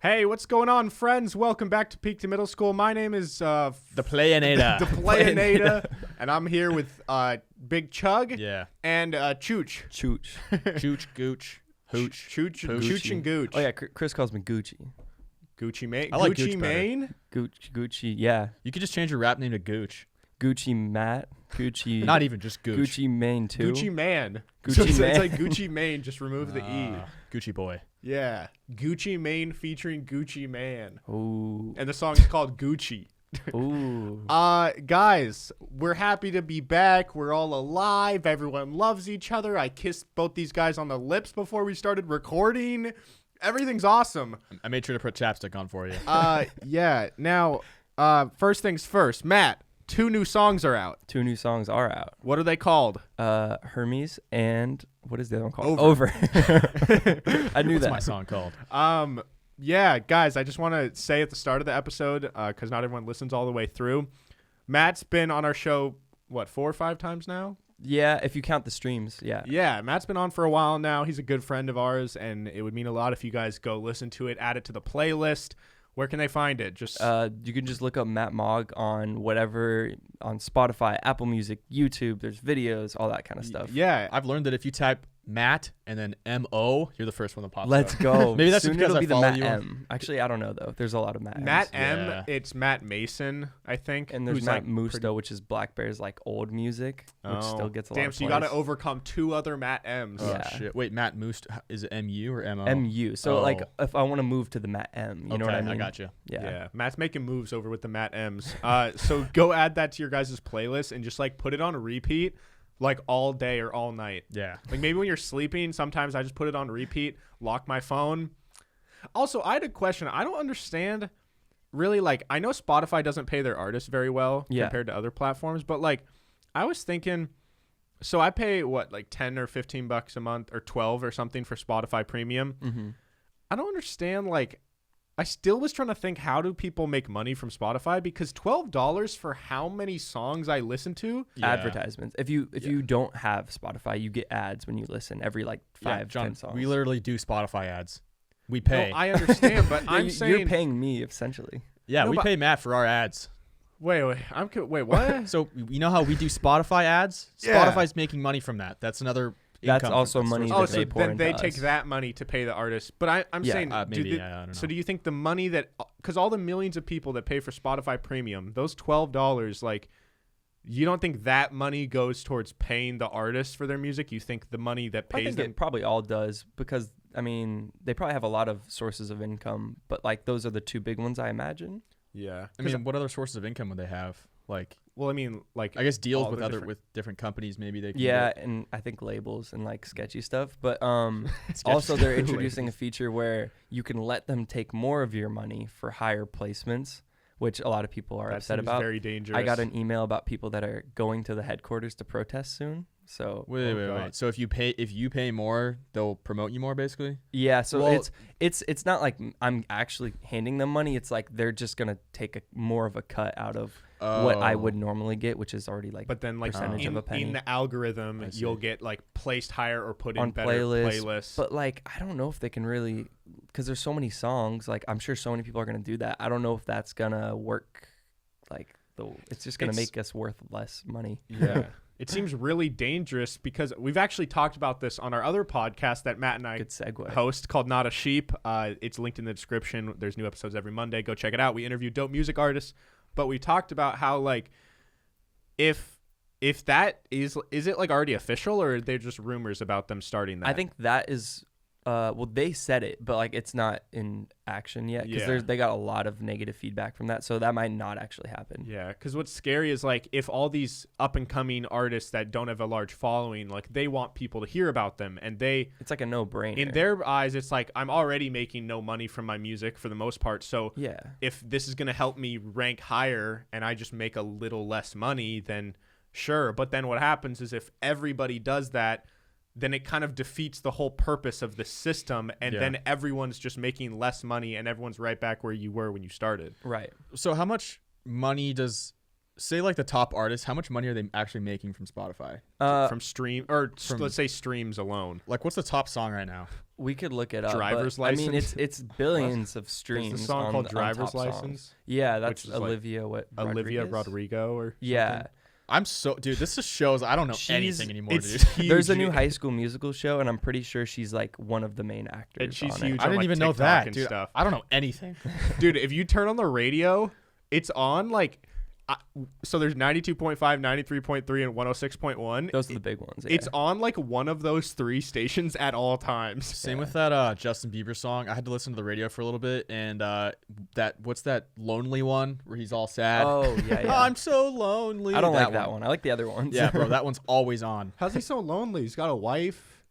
Hey, what's going on, friends? Welcome back to Peak to Middle School. My name is The Playinator. the Playinator, and I'm here with Big Chug and Chooch. Chooch, Gooch, Hooch. Chooch and Gooch. Oh yeah, Chris calls me Gucci. Gucci Mane. I like Gucci Gooch better. Mane. Gucci, yeah. You could just change your rap name to Gooch. Gucci Matt. Gucci. Not even just Gooch. Gucci Mane too. Gucci Man. Gucci So it's Mane. like Gucci Mane. Just remove the E. Gucci boy. Yeah. Gucci Mane featuring Gucci Man. Ooh. And the song is called Gucci. Ooh. Guys, we're happy to be back. We're all alive. Everyone loves each other. I kissed both these guys on the lips before we started recording. Everything's awesome. I made sure to put chapstick on for you. Yeah. Now, first things first. Matt, 2 new songs are out. 2 new songs are out. What are they called? Hermes and what is the other one called? Over. I knew What's that. my song called? Yeah, guys, I just want to say at the start of the episode, because not everyone listens all the way through, Matt's been on our show, 4 or 5 times now? Yeah, if you count the streams, yeah. Yeah, Matt's been on for a while now. He's a good friend of ours, and it would mean a lot if you guys go listen to it, add it to the playlist. Where can they find it? Just you can just look up Matt Mogg on whatever, on Spotify, Apple Music, YouTube. There's videos, all that kind of stuff. Yeah. I've learned that if you type Matt and then M-O, you're the first one that pops Let's up. go. Maybe that's Soon because it'll I be the follow Matt you on- M. Actually, I don't know though. There's a lot of Matt Matt M's. M, Yeah. it's Matt Mason, I think. And there's who's Matt like Musto, which is Black Bear's like old music, which still gets a lot Damn, of so you got to plays. overcome 2 other Matt M's. Oh, Yeah. shit. Wait, Matt Moose, is it M-U or M-O? MU. So Oh. like if I want to move to the Matt M, you know what I mean? I got you. Yeah. Matt's making moves over with the Matt M's. So go add that to your guys' playlist and just like put it on repeat like all day or all night. Yeah. Like maybe when you're sleeping, sometimes I just put it on repeat, lock my phone. Also, I had a question. I don't understand really, like, I know Spotify doesn't pay their artists very well compared to other platforms, but like I was thinking, so I pay like 10 or 15 bucks a month or 12 or something for Spotify Premium. Mm-hmm. I don't understand, like, I still was trying to think, how do people make money from Spotify? Because $12 for how many songs I listen to? Yeah. Advertisements. If you don't have Spotify, you get ads when you listen every like 5, John, 10 songs. we literally do Spotify ads. We pay. No, I understand, but I'm saying you're paying me essentially. yeah, No, we but- pay Matt for our ads. wait, what? So you know how we do Spotify ads? Yeah. Spotify's making money from that. That's another That's income also source money of Oh, that so they income. pour then into they us. take that money to pay the artist. But I'm Yeah. saying, Maybe, I don't know. so do you think the money that, because all the millions of people that pay for Spotify Premium, those $12, like, you don't think that money goes towards paying the artists for their music? You think the money that I pays think them? it probably all does because I mean they probably have a lot of sources of income, but like those are the 2 big ones I imagine. Yeah. I mean, what other sources of income would they have? Like, Well, I mean, like, I guess deals all with the different companies. Maybe they can Yeah, get. and I think labels and like sketchy stuff. But also they're introducing a feature where you can let them take more of your money for higher placements, which a lot of people are that upset seems about. very dangerous. I got an email about people that are going to the headquarters to protest soon. So Wait. God. So if you pay more, they'll promote you more, basically. yeah, so Well- it's not like I'm actually handing them money. It's like they're just gonna take more of a cut out of what I would normally get, which is already like But then, like, percentage of a penny. in the algorithm, I see. you'll get, like, placed higher or put in on better playlists. But like I don't know if they can really, because there's so many songs. Like I'm sure so many people are gonna do that. I don't know if that's gonna work. Like it's just gonna make us worth less money. Yeah. It seems really dangerous because we've actually talked about this on our other podcast that Matt and I Good segue. host called Not a Sheep. It's linked in the description. There's new episodes every Monday. Go check it out. We interview dope music artists, but we talked about how, like, if that is it like already official, or are they just rumors about them starting that? I think that is. Well, they said it, but like it's not in action yet because Yeah. they got a lot of negative feedback from that, so that might not actually happen. Yeah, because what's scary is, like, if all these up-and-coming artists that don't have a large following, like, they want people to hear about them, and It's like a no-brainer. in their eyes, it's like, I'm already making no money from my music for the most part, so yeah, if this is going to help me rank higher and I just make a little less money, then sure. But then what happens is if everybody does that, then it kind of defeats the whole purpose of the system, and then everyone's just making less money, and everyone's right back where you were when you started. right. So how much money does say like the top artists, how much money are they actually making from Spotify? From stream or let's say streams alone. Like, what's the top song right now? We could look it up. Driver's License. License. I mean, it's billions of streams. There's a song called Driver's License. Songs. Yeah, that's which is Olivia. Olivia Rodrigo or yeah. Dude, this just shows I don't know anything anymore, dude. There's a new High School Musical show, and I'm pretty sure she's like one of the main actors. And she's on huge. It. I didn't even know TikTok that, and dude. Stuff. I don't know anything. Dude, if you turn on the radio, it's on like, so there's 92.5, 93.3, and 106.1. Those are the big ones. Yeah. It's on like one of those 3 stations at all times. Same with that Justin Bieber song. I had to listen to the radio for a little bit, and what's that lonely one where he's all sad? Oh yeah, yeah. I'm so lonely. I don't like that one. I like the other ones. Yeah, bro, that one's always on. How's he so lonely? He's got a wife.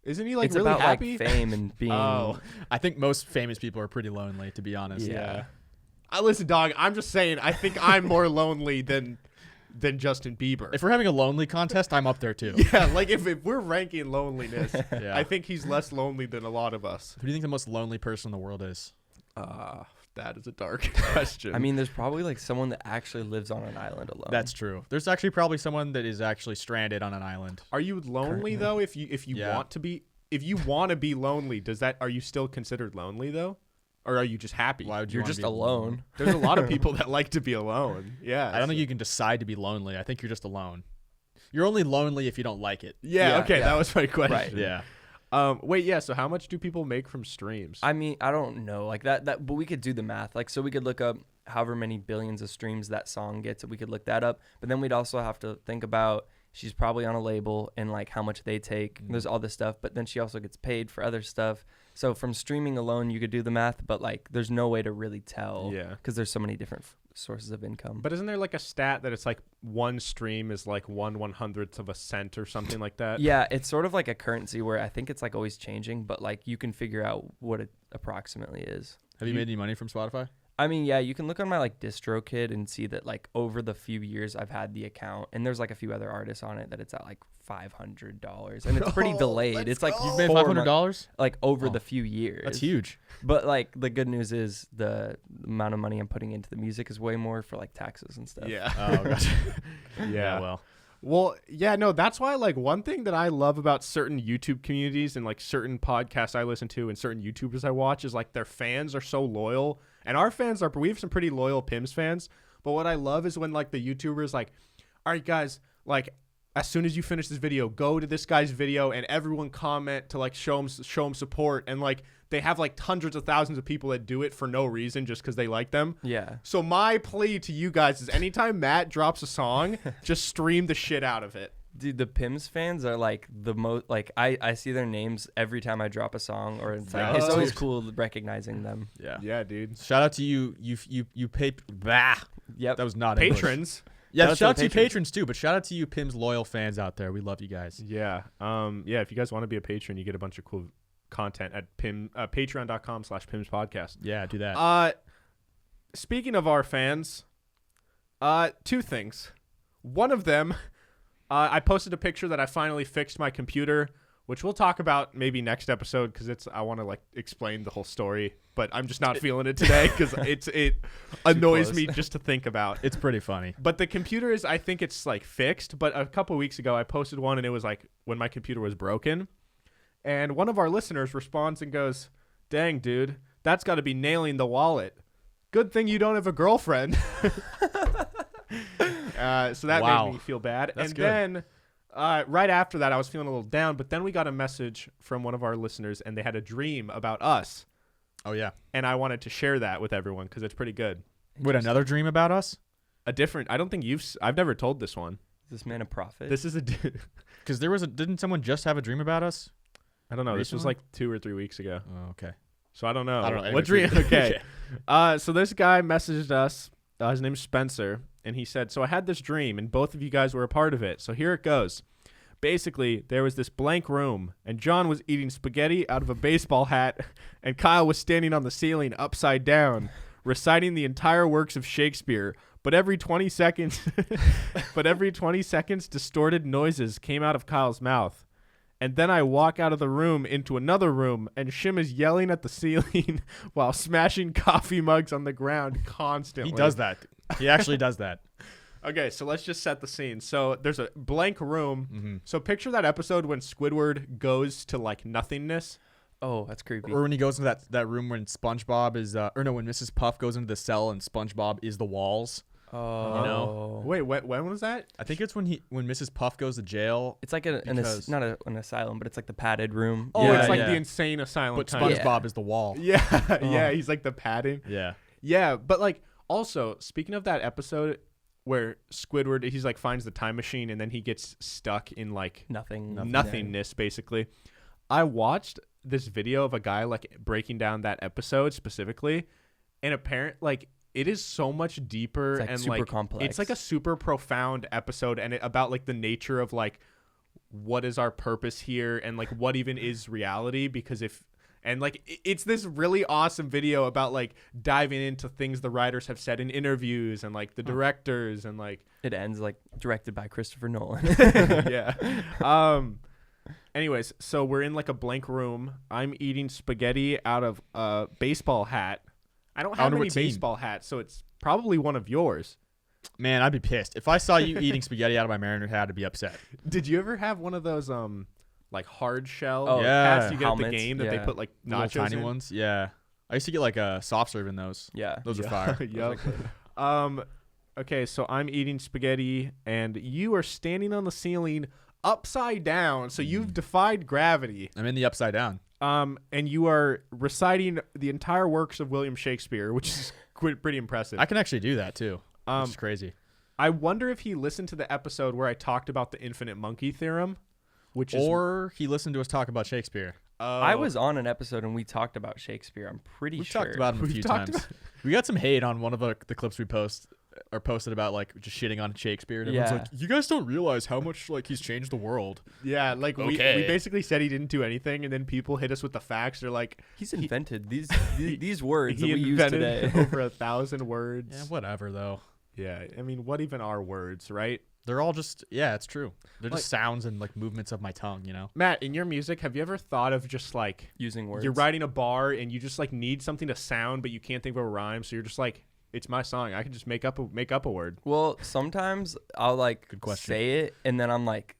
Isn't he like it's really about happy? like fame and being. Oh, I think most famous people are pretty lonely, to be honest. Yeah. Listen, dog. I'm just saying. I think I'm more lonely than Justin Bieber. If we're having a lonely contest, I'm up there too. Yeah, like if we're ranking loneliness, Yeah. I think he's less lonely than a lot of us. Who do you think the most lonely person in the world is? That is a dark question. I mean, there's probably like someone that actually lives on an island alone. That's true. There's actually probably someone that is actually stranded on an island. are you lonely Currently. though? If you Yeah. want to be, if you want to be lonely, are you still considered lonely though, or are you just happy? Why would you You're wanna just be alone. There's a lot of people that like to be alone. Yeah, I don't think you can decide to be lonely. I think you're just alone. You're only lonely if you don't like it. Yeah. Yeah, Okay, yeah. that was my question. Right. Yeah. Wait. Yeah. So how much do people make from streams? I mean, I don't know like that, but we could do the math. Like, so we could look up however many billions of streams that song gets. We could look that up, but then we'd also have to think about she's probably on a label and like how much they take. There's all this stuff, but then she also gets paid for other stuff. So from streaming alone, you could do the math, but like there's no way to really tell. Yeah. Because there's so many different sources of income. But isn't there like a stat that it's like one stream is like 1/100th of a cent or something like that? Yeah, it's sort of like a currency where I think it's like always changing, but like you can figure out what it approximately is. Have you made any money from Spotify? I mean, yeah, you can look on my like DistroKid and see that like over the few years I've had the account, and there's like a few other artists on it that it's at like $500, and it's pretty delayed. It's like You've made 4 $500? like over Oh. the few years. That's huge. But like the good news is the amount of money I'm putting into the music is way more for like taxes and stuff. Yeah. Oh, gotcha. Yeah. Well, yeah, no, that's why, like, one thing that I love about certain YouTube communities and, like, certain podcasts I listen to and certain YouTubers I watch is, like, their fans are so loyal. And our fans we have some pretty loyal PIMS fans. But what I love is when, like, the YouTubers, like, all right, guys, like, as soon as you finish this video, go to this guy's video and everyone comment to, like, show him support. And, like, they have, like, hundreds of thousands of people that do it for no reason just because they like them. Yeah. So my plea to you guys is anytime Matt drops a song, just stream the shit out of it. Dude, the PIMS fans are like the most, like I see their names every time I drop a song, or it's like, it's always cool recognizing them. Yeah. Yeah, dude. Shout out to you pay. Bah. Yep. That was not English. Patrons. Yeah, Shout shout out out to to you the patrons. patrons too, but shout out to you PIMS loyal fans out there. We love you guys. Yeah. Yeah, if you guys want to be a patron, you get a bunch of cool content at patreon.com/PIMS podcast. Yeah, do that. Speaking of our fans, 2 things. One of them, I posted a picture that I finally fixed my computer, which we'll talk about maybe next episode because I want to like explain the whole story, but I'm just not feeling it today because it annoys me just to think about. It's pretty funny. But the computer is, I think it's like fixed. But a couple weeks ago, I posted one and it was like when my computer was broken. And one of our listeners responds and goes, "Dang, dude, that's got to be nailing the wallet. Good thing you don't have a girlfriend." So that Wow. made me feel bad. That's and good. then right after that, I was feeling a little down. But then we got a message from one of our listeners and they had a dream about us. Oh yeah. And I wanted to share that with everyone because it's pretty good. Wait, another dream about us? I don't think I've never told this one. Is this man a prophet? This is Because didn't someone just have a dream about us? I don't know. This was Recently? like 2 or 3 weeks ago. Oh, okay. So I don't know. I don't know. What dream? Okay. So this guy messaged us. His name's Spencer. And he said, "So I had this dream and both of you guys were a part of it. So here it goes. Basically, there was this blank room and John was eating spaghetti out of a baseball hat and Kyle was standing on the ceiling upside down, reciting the entire works of Shakespeare. But every 20 seconds, distorted noises came out of Kyle's mouth. And then I walk out of the room into another room, and Shim is yelling at the ceiling while smashing coffee mugs on the ground constantly." He does that. He actually does that. Okay, so let's just set the scene. So there's a blank room. Mm-hmm. So picture that episode when Squidward goes to like nothingness. Oh, that's creepy. Or when he goes into that room when SpongeBob is, when Mrs. Puff goes into the cell and SpongeBob is the walls. Oh. You know? Wait, when was that? I think it's when Mrs. Puff goes to jail. It's like not an asylum, but it's like the padded room. Oh, Yeah, it's like yeah. the insane asylum. But kind of. SpongeBob is the wall. Yeah, Oh. yeah, he's like the padding. Yeah. Yeah, but like also speaking of that episode where Squidward he's like finds the time machine and then he gets stuck in like nothingness basically. I watched this video of a guy like breaking down that episode specifically, and apparent like it is so much deeper It's like and super like complex. it's like a super profound episode and about like the nature of like what is our purpose here and like what even is reality, because it's this really awesome video about like diving into things the writers have said in interviews and like the directors and like it ends like directed by Christopher Nolan. yeah. Anyways, so we're in like a blank room. I'm eating spaghetti out of a baseball hat. I don't have any baseball hats, so it's probably one of yours. Man, I'd be pissed. If I saw you eating spaghetti out of my Mariner hat, I'd be upset. Did you ever have one of those like hard shell yeah. hats you get Helmets, at the game that they put like nachos tiny in? ones? Yeah. I used to get like a soft serve in those. Yeah. Those are fire. Yep. Okay, so I'm eating spaghetti and you are standing on the ceiling upside down. So you've defied gravity. I'm in the upside down. And you are reciting the entire works of William Shakespeare, which is pretty impressive. I can actually do that too. It's crazy. I wonder if he listened to the episode where I talked about the infinite monkey theorem, or he listened to us talk about Shakespeare. I was on an episode and we talked about Shakespeare. I'm pretty We've sure. talked about him a few times. We got some hate on one of the clips we posted about like just shitting on Shakespeare. And everyone's like, you guys don't realize how much like he's changed the world. Yeah, like we basically said he didn't do anything, and then people hit us with the facts. They're like, he's invented these words that we use today. Over 1,000 words. Yeah, whatever though. Yeah, I mean, what even are words, right? They're all just it's true. They're just sounds and like movements of my tongue, you know. Matt, in your music, have you ever thought of just like using words? You're writing a bar and you just like need something to sound, but you can't think of a rhyme, so you're just like, it's my song. I can just make up a word. Well, sometimes I'll like say it, and then I'm like,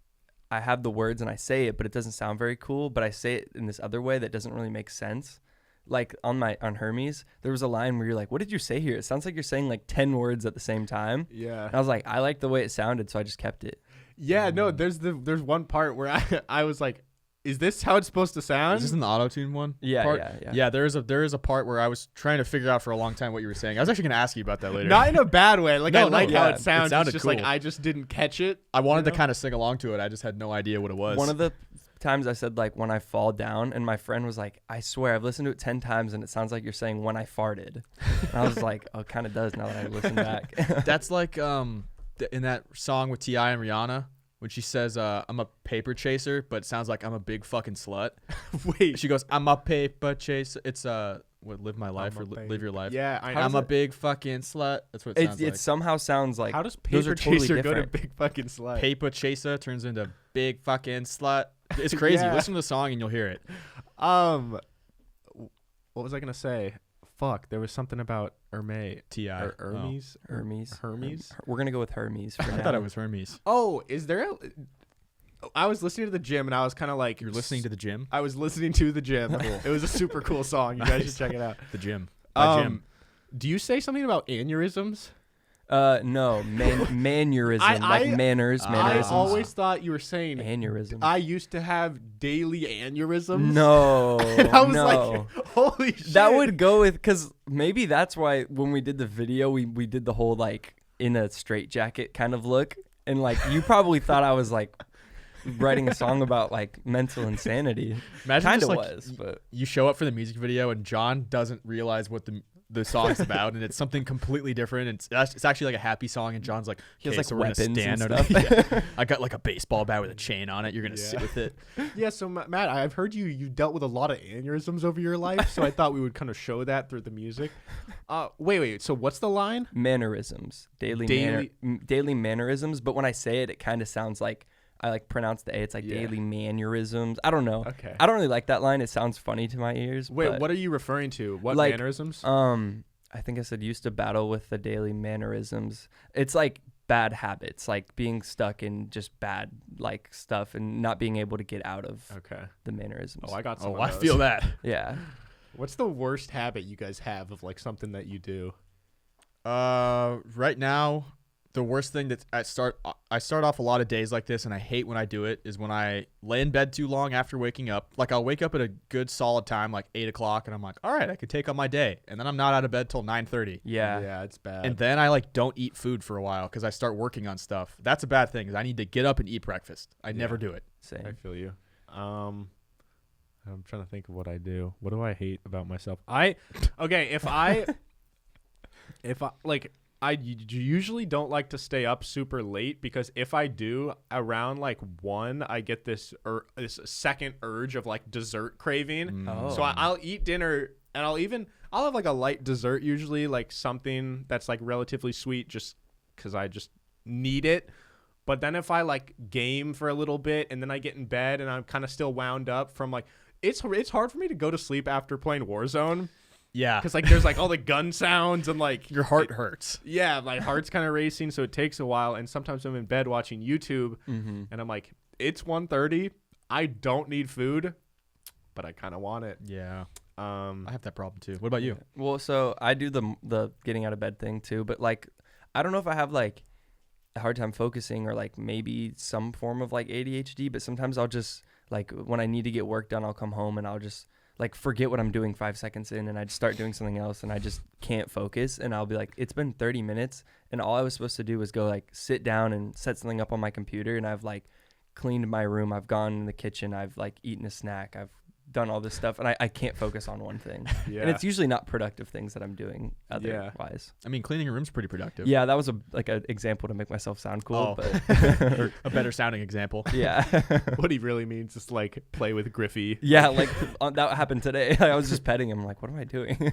I have the words and I say it, but it doesn't sound very cool. But I say it in this other way that doesn't really make sense. Like on Hermes, there was a line where you're like, "What did you say here?" It sounds like you're saying like 10 words at the same time. Yeah. And I was like, I like the way it sounded, so I just kept it. Yeah. No. There's one part where I was like, is this how it's supposed to sound? Is this an auto-tune one? Yeah. Yeah, there is a part where I was trying to figure out for a long time what you were saying. I was actually going to ask you about that later. Not in a bad way. Like, I like how it sounds. It sounded it's just cool. like I just didn't catch it. I wanted to kind of sing along to it. I just had no idea what it was. One of the times I said like when I fall down, and my friend was like, I swear I've listened to it 10 times and it sounds like you're saying when I farted. And I was like, oh, it kind of does now that I listen back. That's like in that song with T.I. and Rihanna when she says I'm a paper chaser, but it sounds like I'm a big fucking slut. Wait, she goes, I'm a paper chaser. It's live my life or live your life. Yeah, I'm a big fucking slut. That's what it sounds like. It somehow sounds like, how does those paper are totally chaser different. go to big fucking slut? Paper chaser turns into big fucking slut. It's crazy. Yeah. Listen to the song and you'll hear it. What was I gonna say? Fuck, there was something about Hermes. T.I. Hermes. Hermes. We're gonna go with Hermes. For I now. thought it was Hermes. Oh, is there? I was listening to the gym and I was kind of like, You're listening to the gym. I was listening to the gym. It was a super cool song. You guys should check it out. The gym. Gym. Do you say something about aneurysms? No, mannerism, like manners. I Mannerisms. always thought you were saying aneurysm. I used to have daily aneurysms. No, and I was like, holy shit. That would go with, because maybe that's why when we did the video, we did the whole like in a straitjacket kind of look, and like you probably thought I was like writing a song about like mental insanity. Imagine kind of like, was, but you show up for the music video and John doesn't realize what the song's about, and it's something completely different. It's actually like a happy song, and John's like, he has like so we're weapons gonna stand and stuff. Yeah. I got like a baseball bat with a chain on it. You're gonna sit with it. Yeah. So Matt, I've heard you dealt with a lot of aneurysms over your life, so I thought we would kind of show that through the music. Wait. So what's the line? Mannerisms, daily mannerisms. But when I say it, it kind of sounds like I like pronounce the A. It's like daily mannerisms. I don't know. Okay. I don't really like that line. It sounds funny to my ears. Wait, but what are you referring to? What like, mannerisms? I think I said used to battle with the daily mannerisms. It's like bad habits, like being stuck in just bad like stuff and not being able to get out of the mannerisms. Oh, I got some. Oh, I feel that. Yeah. What's the worst habit you guys have of like something that you do? Right now, the worst thing that I start off a lot of days like this, and I hate when I do it, is when I lay in bed too long after waking up. Like I'll wake up at a good solid time, like 8 o'clock, and I'm like, all right, I could take on my day, and then I'm not out of bed till 9:30. Yeah, it's bad. And then I like don't eat food for a while because I start working on stuff. That's a bad thing because I need to get up and eat breakfast. I never do it. same. I feel you. I'm trying to think of what I do. What do I hate about myself? If I like. I usually don't like to stay up super late because if I do around like 1, I get this second urge of like dessert craving. So I'll eat dinner and I'll have like a light dessert usually, like something that's like relatively sweet just because I just need it. But then if I like game for a little bit and then I get in bed and I'm kind of still wound up from like it's hard for me to go to sleep after playing Warzone. Yeah. Because, like, there's, like, all the gun sounds and, like... Your heart hurts. Yeah, my heart's kind of racing, so it takes a while. And sometimes I'm in bed watching YouTube, and I'm like, it's 1:30. I don't need food, but I kind of want it. Yeah. I have that problem, too. What about you? Well, so I do the getting out of bed thing, too. But, like, I don't know if I have, like, a hard time focusing or, like, maybe some form of, like, ADHD. But sometimes I'll just, like, when I need to get work done, I'll come home and I'll just... like forget what I'm doing 5 seconds in and I just start doing something else and I just can't focus and I'll be like, it's been 30 minutes and all I was supposed to do was go like sit down and set something up on my computer and I've like cleaned my room. I've gone in the kitchen. I've like eaten a snack. I've done all this stuff and I can't focus on one thing. And it's usually not productive things that I'm doing otherwise. I mean, cleaning your room's pretty productive. Yeah, that was an example to make myself sound cool. But or a better sounding example. Yeah. What he really means is like play with Griffey. Yeah, like that happened today. I was just petting him like, what am I doing?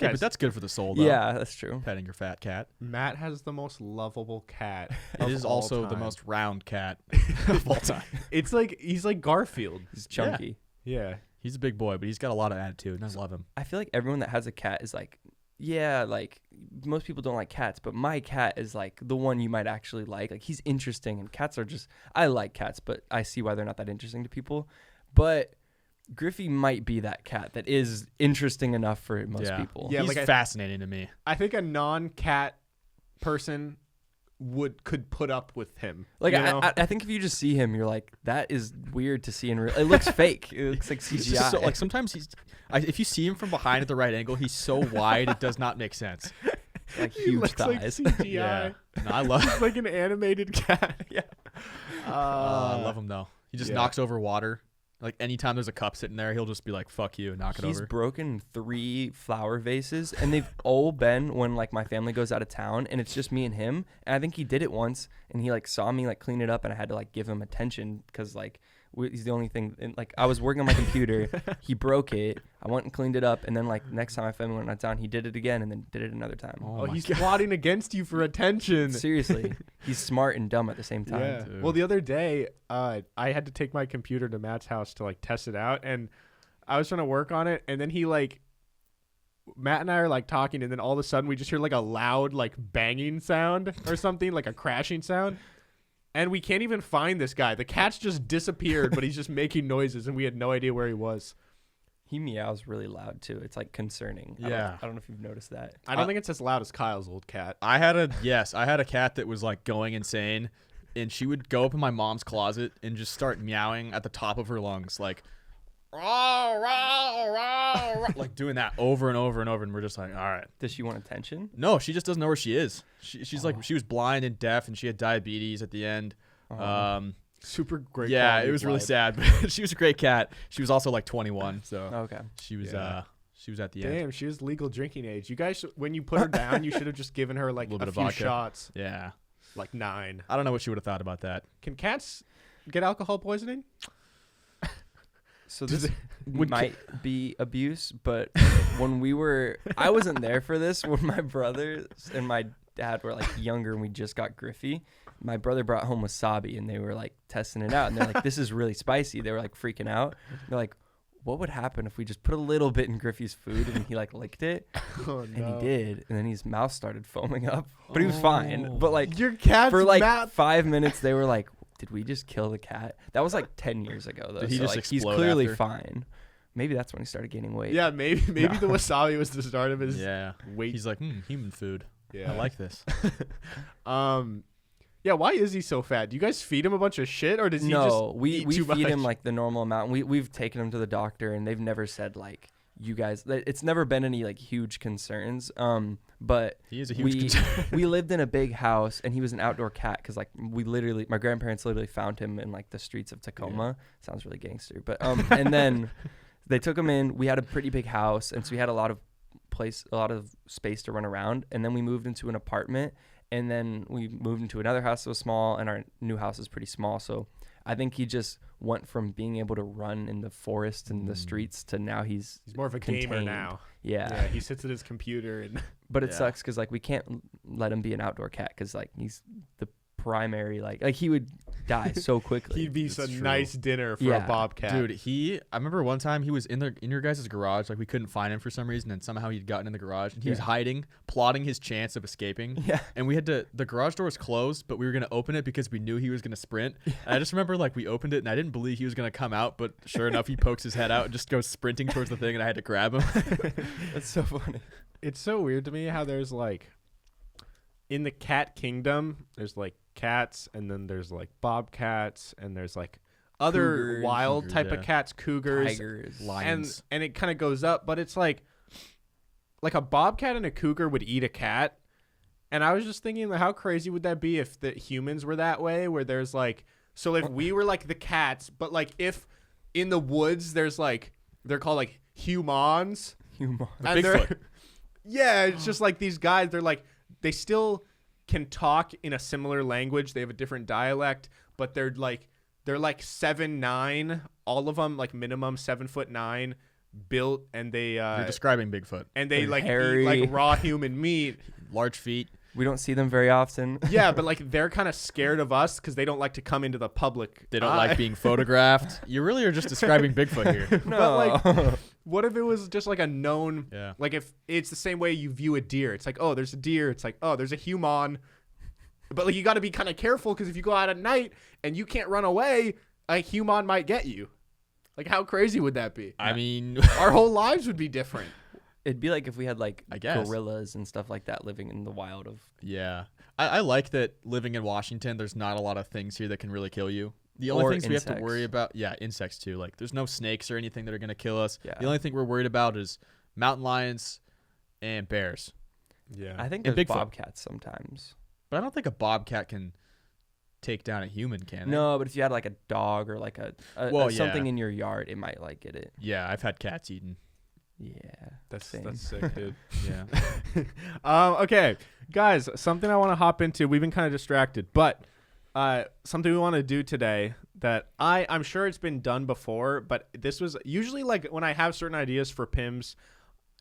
Yeah, but that's good for the soul, though. Yeah, that's true. Petting your fat cat. Matt has the most lovable cat. It is also the most round cat of all time. It's like he's like Garfield. He's chunky. Yeah. He's a big boy, but he's got a lot of attitude, and I love him. I feel like everyone that has a cat is like, yeah, like most people don't like cats, but my cat is like the one you might actually like. Like he's interesting, and cats are just, I like cats, but I see why they're not that interesting to people. But Griffey might be that cat that is interesting enough for most people. Yeah, he's like fascinating to me. I think a non-cat person could put up with him. Like, you know? I think if you just see him, you're like, that is weird to see in real. It looks fake. It looks like CGI. So, like sometimes if you see him from behind at the right angle, he's so wide it does not make sense. Like huge thighs. Like CGI. Yeah. No, I love. He's like an animated cat. Yeah. I love him though. He just knocks over water. Like anytime there's a cup sitting there, he'll just be like, "Fuck you," and knock it over. He's broken 3 flower vases, and they've all been when like my family goes out of town, and it's just me and him. And I think he did it once, and he like saw me like clean it up, and I had to like give him attention because like he's the only thing. And like I was working on my computer, he broke it. I went and cleaned it up, and then like next time my family went out of town, he did it again, and then did it another time. Oh, he's plotting against you for attention. Seriously, he's smart and dumb at the same time. Yeah. Dude. Well, the other day, I had to take my computer to Matt's house to like test it out, and I was trying to work on it, and then Matt and I are like talking, and then all of a sudden we just hear like a loud like banging sound or something, like a crashing sound. And we can't even find this guy. The cat's just disappeared, but he's just making noises, and we had no idea where he was. He meows really loud too. It's like concerning. Yeah. I don't know if you've noticed that. I don't think it's as loud as Kyle's old cat. I had a cat that was like going insane, and she would go up in my mom's closet and just start meowing at the top of her lungs, like, rah, rah, rah, rah, like doing that over and over and over. And we're just like, all right. Does she want attention? No, she just doesn't know where she is. She's like, she was blind and deaf, and she had diabetes at the end. Super great. Yeah, it was really sad, but she was a great cat. She was also like 21, so okay. She was at the end. Damn, she was legal drinking age. You guys, when you put her down, you should have just given her like a few shots. Yeah, like 9. I don't know what she would have thought about that. Can cats get alcohol poisoning? So this might be abuse, but when I wasn't there for this. When my brothers and my dad were like younger and we just got Griffey, my brother brought home wasabi and they were like testing it out, and they're like, this is really spicy. They were like freaking out. They're like, what would happen if we just put a little bit in Griffey's food and he like licked it? And he did. And then his mouth started foaming up. But he was fine. But like your cat's for like mouth. 5 minutes, they were like, did we just kill the cat? That was like 10 years ago, though. Did he just like, he's explode clearly after? fine. Maybe that's when he started gaining weight. Yeah, maybe the wasabi was the start of his weight. He's like, human food. Yeah. I like this. Yeah, why is he so fat? Do you guys feed him a bunch of shit, or does he just we eat too feed much? him like the normal amount. We've taken him to the doctor, and they've never said like, you guys, it's never been any like huge concerns. But he is a huge concern. We lived in a big house, and he was an outdoor cat because like my grandparents literally found him in like the streets of Tacoma. Yeah. Sounds really gangster, but and then they took him in. We had a pretty big house, and so we had a lot of space to run around. And then we moved into an apartment, and then we moved into another house that was small, and our new house is pretty small. So I think he just went from being able to run in the forest and the streets to now he's more of a contained. gamer now. Yeah, he sits at his computer and. But it sucks because like we can't let him be an outdoor cat because like he's the primary like he would die so quickly. He'd be a nice dinner for a bobcat. Dude, I remember one time he was in your guys' garage, like we couldn't find him for some reason, and somehow he'd gotten in the garage and he was hiding, plotting his chance of escaping. Yeah. And the garage door was closed, but we were gonna open it because we knew he was gonna sprint. And I just remember like we opened it and I didn't believe he was gonna come out, but sure enough he pokes his head out and just goes sprinting towards the thing, and I had to grab him. That's so funny. It's so weird to me how there's like in the cat kingdom, there's like cats, and then there's like bobcats, and there's like other Cougars, wild type of cats, cougars, tigers, lions, and it kind of goes up, but it's like a bobcat and a cougar would eat a cat, and I was just thinking, like, how crazy would that be if the humans were that way, where there's like, so if we were like the cats, but like if in the woods there's like they're called like humans, and Bigfoot. yeah, it's just like these guys, they're like they still can talk in a similar language. They have a different dialect, but they're like 7'9", all of them like minimum 7'9", built, and they You're describing Bigfoot. and they like hairy. eat like raw human meat. Large feet. We don't see them very often. Yeah, but like they're kind of scared of us because they don't like to come into the public. They don't like being photographed. You really are just describing Bigfoot here. No. But like, what if it was just like a known? Yeah. Like if it's the same way you view a deer. It's like, oh, there's a deer. It's like, oh, there's a human. But like you got to be kind of careful because if you go out at night and you can't run away, a human might get you. Like how crazy would that be? I mean, Our whole lives would be different. It'd be like if we had like I guess. gorillas and stuff like that living in the wild of. yeah. I like that living in Washington, there's not a lot of things here that can really kill you. The only things we have to worry about, insects too. Like there's no snakes or anything that are going to kill us. Yeah. The only thing we're worried about is mountain lions and bears. Yeah. I think And there's Bigfoot. bobcats sometimes. But I don't think a bobcat can take down a human, can it? No, but if you had like a dog or like something in your yard, it might like get it. Yeah, I've had cats eaten. Yeah, That's same. sick, dude. Yeah. Okay, guys, something I want to hop into. We've been kind of distracted, but something we want to do today that I'm sure it's been done before, but this was usually like when I have certain ideas for PIMS,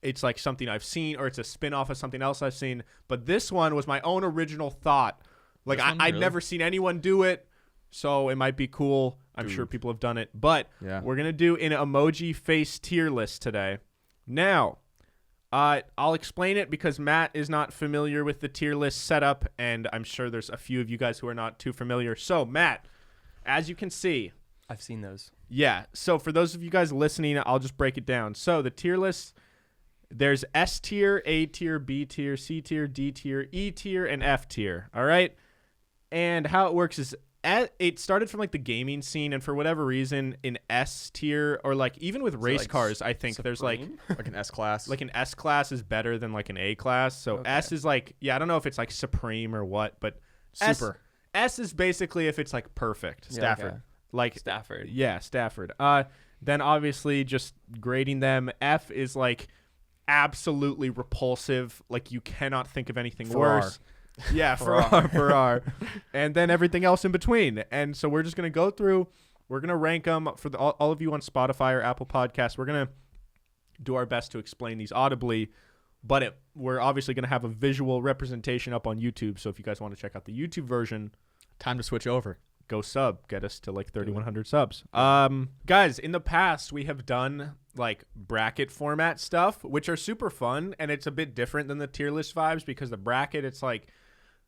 it's like something I've seen or it's a spin-off of something else I've seen. But this one was my own original thought. Like I'd never seen anyone do it, so it might be cool. I'm sure people have done it, but we're going to do an emoji face tier list today. Now, I'll explain it because Matt is not familiar with the tier list setup, and I'm sure there's a few of you guys who are not too familiar. So, Matt, as you can see, I've seen those. yeah. So for those of you guys listening, I'll just break it down. So the tier list, there's S tier, A tier, B tier, C tier, D tier, E tier, and F tier. All right. And how it works is it started from like the gaming scene, and for whatever reason, in S tier or like even with race cars, I think there's like an S class. like an S class is better than like an A class. So S is like, I don't know if it's like supreme or what, but super. S is basically if it's like perfect. Stafford. Like Stafford. Yeah, Stafford. Then obviously just grading them. F is like absolutely repulsive. Like you cannot think of anything worse. Yeah, Farrar. And then everything else in between. And so we're just going to go through. We're going to rank them for all of you on Spotify or Apple Podcasts. We're going to do our best to explain these audibly. But we're obviously going to have a visual representation up on YouTube. So if you guys want to check out the YouTube version. Time to switch over. go sub, get us to like 3,100 subs. Guys, in the past we have done like bracket format stuff, which are super fun, and it's a bit different than the tier list vibes because the bracket, it's like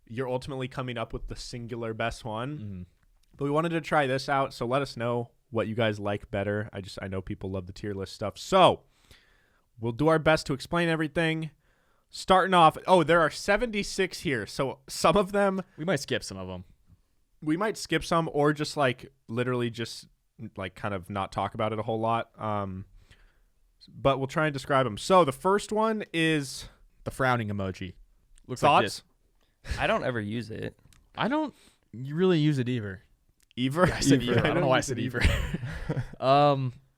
you're ultimately coming up with the singular best one. Mm-hmm. But we wanted to try this out, so let us know what you guys like better. I know people love the tier list stuff, so we'll do our best to explain everything. Starting off, there are 76 here, so some of them We might skip some of them. we might skip some, or just like literally just like kind of not talk about it a whole lot. But we'll try and describe them. So the first one is The frowning emoji. Looks thoughts. Like I don't ever use it. I don't really use it either. Either I said either. I don't know why I said either.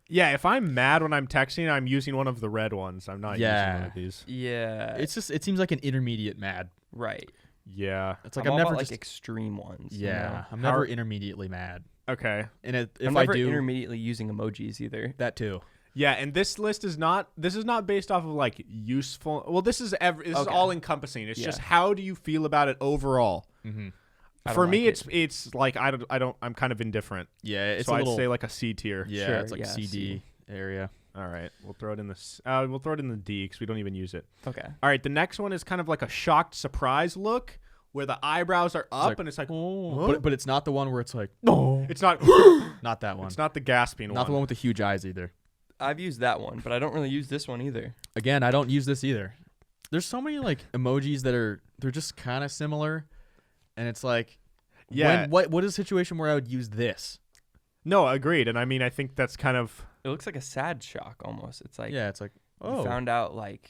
Yeah, if I'm mad when I'm texting, I'm using one of the red ones. I'm not using one of these. Yeah. It's just, it seems like an intermediate mad. right. Yeah. It's like I'm I'm all never about, just like extreme ones. yeah. I'm never intermediately mad. Okay. And if I'm I never do intermediately using emojis either. that too. Yeah, and this list is not. This is not based off of like useful. Well, this is is all encompassing. It's just how do you feel about it overall. Mm-hmm. For me, it's like I don't. I'm kind of indifferent. Yeah, it's so a little, I'd say like a C tier. yeah, Sure, it's like yeah, CD C. area. All right, we'll throw it in this. We'll throw it in the D because we don't even use it. Okay. All right, the next one is kind of like a shocked surprise look where the eyebrows are up like, and it's like, But it's not the one where it's like no, it's not. not that one. It's not the gasping one. Not the one with the huge eyes either. I've used that one, but I don't really use this one either. Again, I don't use this either. There's so many like emojis that they're just kind of similar, and it's like, Yeah. what is a situation where I would use this? No, agreed. And I mean, I think that's kind of. It looks like a sad shock almost. It's like Yeah, it's like, you oh, found out like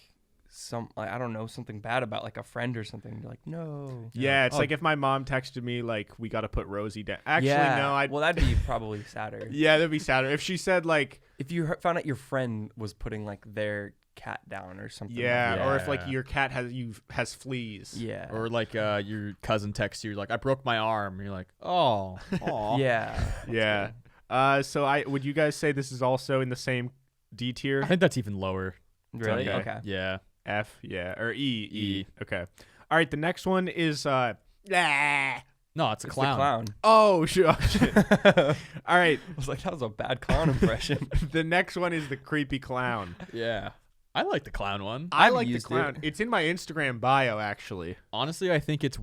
I don't know, something bad about like a friend or something. You're like, no. Yeah, it's Oh. like if my mom texted me like we got to put Rosie down. Actually, yeah. no, Well, that'd be probably sadder. Yeah, that'd be sadder if she said like. If you found out your friend was putting like their cat down or something. Yeah, like or if like Yeah. your cat has fleas. yeah. or like your cousin texts you like, I broke my arm. And you're like, oh, aw. Yeah. Yeah. So would you guys say this is also in the same D tier? I think that's even lower. Really? Okay. Okay. Yeah. F, yeah, or E. E. Okay. All right, the next one is No, it's a It's clown. the clown. oh shit. All right, I was like, that was a bad clown impression. the next one is the creepy clown. Yeah. I like the clown one. I I've like the used clown. It's in my Instagram bio actually. Honestly, I think it's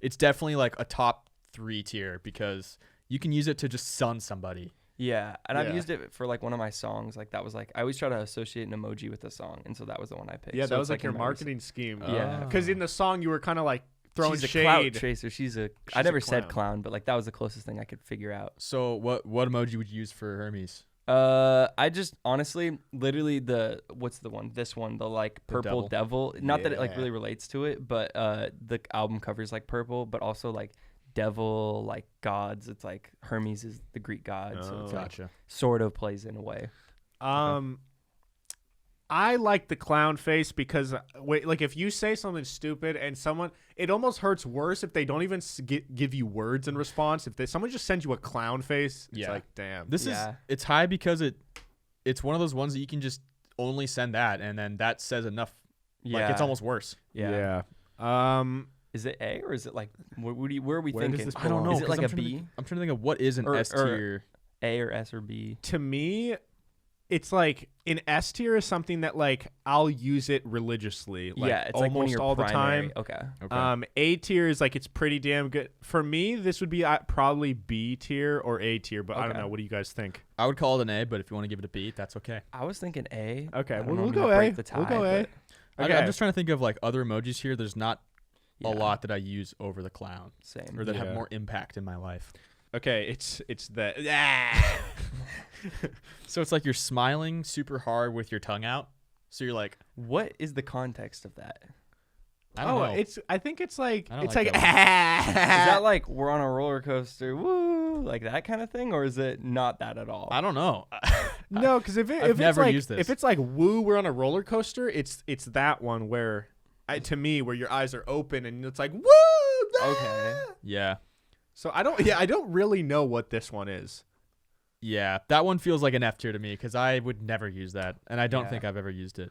it's definitely like a top 3 tier because you can use it to just sun somebody. Yeah, and Yeah. I've used it for like one of my songs. Like that was like I always try to associate an emoji with the song, and so that was the one I picked. Yeah, So that it's was like your in my marketing scheme. Yeah. Because in the song you were kind of like throwing she's a shade. clout chaser. She's a. I She's never a said clown. clown, but like that was the closest thing I could figure out. So what emoji would you use for Hermes? I just honestly, literally what's the one? This one, the like The purple devil. Not that it like Yeah. really relates to it, but the album cover's like purple, but also like devil, like gods. It's like Hermes is the Greek god, so it's like Gotcha. sort of plays in a way. I like the clown face because like if you say something stupid and it almost hurts worse if they don't even give you words in response. If someone just sends you a clown face, it's Yeah. like, damn. It's high because it's one of those ones that you can just only send that, and then that says enough. Yeah, Like it's almost worse. yeah. Yeah. Is it A or is it like where are we Where does thinking? this I don't know. Is it 'cause like I'm a trying to B, think- I'm trying to think of what is an Or- S tier. A or S or B? To me, it's like an S tier is something that like I'll use it religiously. Like yeah, it's like one of almost your all the primary. time. Okay. Okay. A tier is like it's pretty damn good. For me, this would be probably B tier or A tier, but I don't Okay. know. What do you guys think? I would call it an A, but if you want to give it a B, that's okay. I was thinking A. Okay, I don't we'll know, I'm go gonna A. break the We'll tie, go A. but Okay. I'm just trying to think of like other emojis here. There's not a yeah, lot that I use over the clown Same. or that Yeah. have more impact in my life. Okay, it's the So it's like you're smiling super hard with your tongue out. So you're like, What is the context of that? I don't know. I think it's like I don't it's like like Is that like we're on a roller coaster, woo, like that kind of thing, or is it not that at all? I don't know. no, because if I've it's never like used this. if it's like woo, we're on a roller coaster. It's that one where to me where your eyes are open and it's like woo. Okay. Yeah. So I don't really know what this one is. Yeah. That one feels like an F tier to me because I would never use that. And I don't Yeah. think I've ever used it.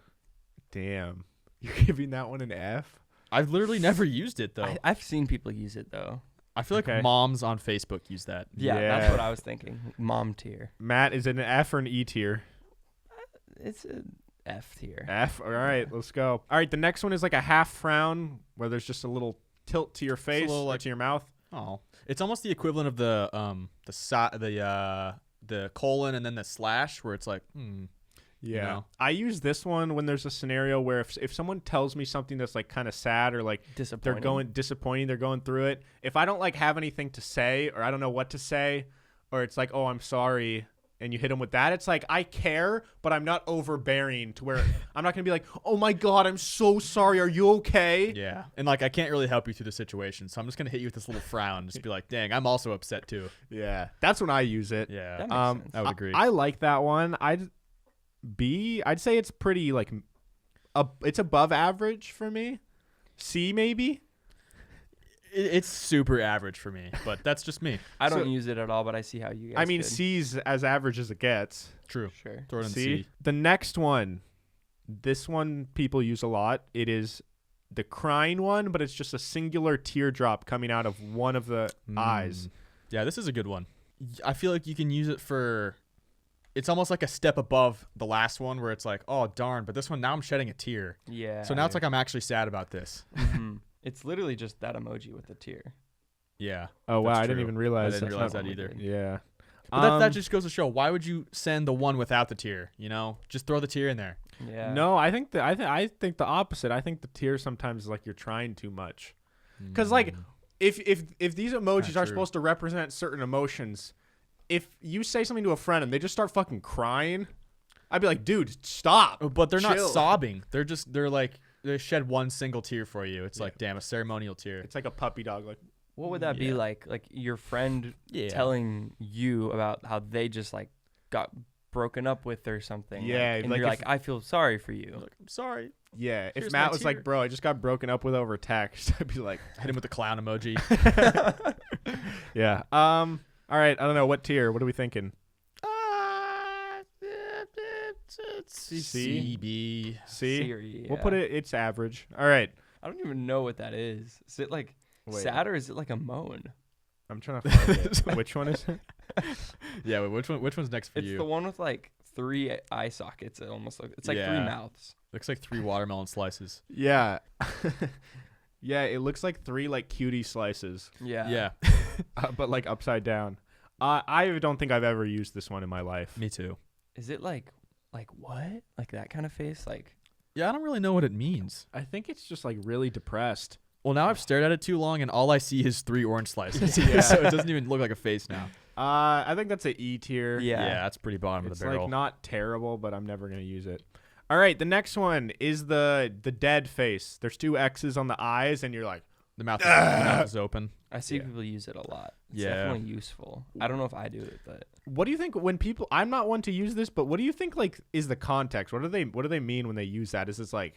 Damn, you're giving that one an F. I've literally never used it though. I've seen people use it though. I feel like Okay. moms on Facebook use that. Yeah, Yeah. that's what I was thinking. Mom tier. Matt, is it an F or an E tier? It's an F tier. F. All right, let's go. All right, the next one is like a half frown where there's just a little tilt to your face little, or like- to your mouth. Oh, it's almost the equivalent of the colon and then the slash, where it's like, Yeah. know? I use this one when there's a scenario where if someone tells me something that's like kind of sad or like Disappointing. they're going through it. If I don't like have anything to say or I don't know what to say or it's like, "Oh, I'm sorry." And you hit them with that, it's like I care, but I'm not overbearing to where I'm not going to be like, "Oh my god, I'm so sorry. Are you okay?" yeah. And like, I can't really help you through the situation, so I'm just gonna hit you with this little frown, just be like, dang, I'm also upset too. Yeah. That's when I use it. Yeah, That makes sense. I would agree. I like that one. I'd say it's pretty like it's above average for me. C maybe. It's super average for me, but that's just me. I don't So- use it at all, but I see how you guys I mean, could. C's as average as it gets. True. Sure. Throw it in See, C. the next one, this one people use a lot. It is the crying one, but it's just a singular teardrop coming out of one of the eyes. Yeah, this is a good one. I feel like you can use it for. It's almost like a step above the last one, where it's like, oh darn, but this one now I'm shedding a tear. Yeah. So now it's like I'm actually sad about this. Mhm. It's literally just that emoji with the tear. Yeah. Oh wow, That's I didn't true. even realize. I didn't that. realize not that what we either. did. Yeah. But that just goes to show, why would you send the one without the tear? You know, just throw the tear in there. Yeah. No, I think I think the opposite. I think the tear sometimes is like you're trying too much. Because like if these emojis Kinda are true. supposed to represent certain emotions, if you say something to a friend and they just start fucking crying, I'd be like, dude, stop. But they're not Chill. sobbing. They're like they shed one single tear for you. It's like, damn, a ceremonial tear. It's like a puppy dog. Like, What would that be Yeah. like? Like your friend Yeah. telling you about how they just like got broken up with or something. Yeah, like, and like you're if- like, I feel sorry for you. Like, I'm sorry. yeah. If Here's Matt my was tear. like, bro, I just got broken up with over text, I'd be like, Hit him with the clown emoji. yeah. All right. I don't know what tier. What are we thinking? C, C? B. C. Siri, We'll yeah. put it. It's average. All right. I don't even know what that is. Is it like Wait. sad or is it like a moan? I'm trying to find it. Which one is it? Yeah, wait, which one's next for It's you? the one with like 3 eye sockets. It almost like it's like 3 Yeah. mouths. Looks like 3 watermelon slices. Yeah. Yeah. It looks like 3 like cutie slices, Yeah. Yeah. but like upside down. I don't think I've ever used this one in my life. Me too. Is it like what? Like that kind of face? Like Yeah, I don't really know what it means. I think it's just like really depressed. Well, now I've stared at it too long, and all I see is 3 orange slices. Yeah. So it doesn't even look like a face now. I think that's an E tier. yeah. that's pretty bottom It's of the barrel. like not terrible, but I'm never gonna use it. All right, the next one is the dead face. There's 2 X's on the eyes, and you're like, the mouth is open. I see Yeah. people use it a lot. It's Yeah. definitely useful. I don't know if I do it, but what do you think when people? I'm not one to use this, but what do you think like is the context? What do they mean when they use that? Is this like,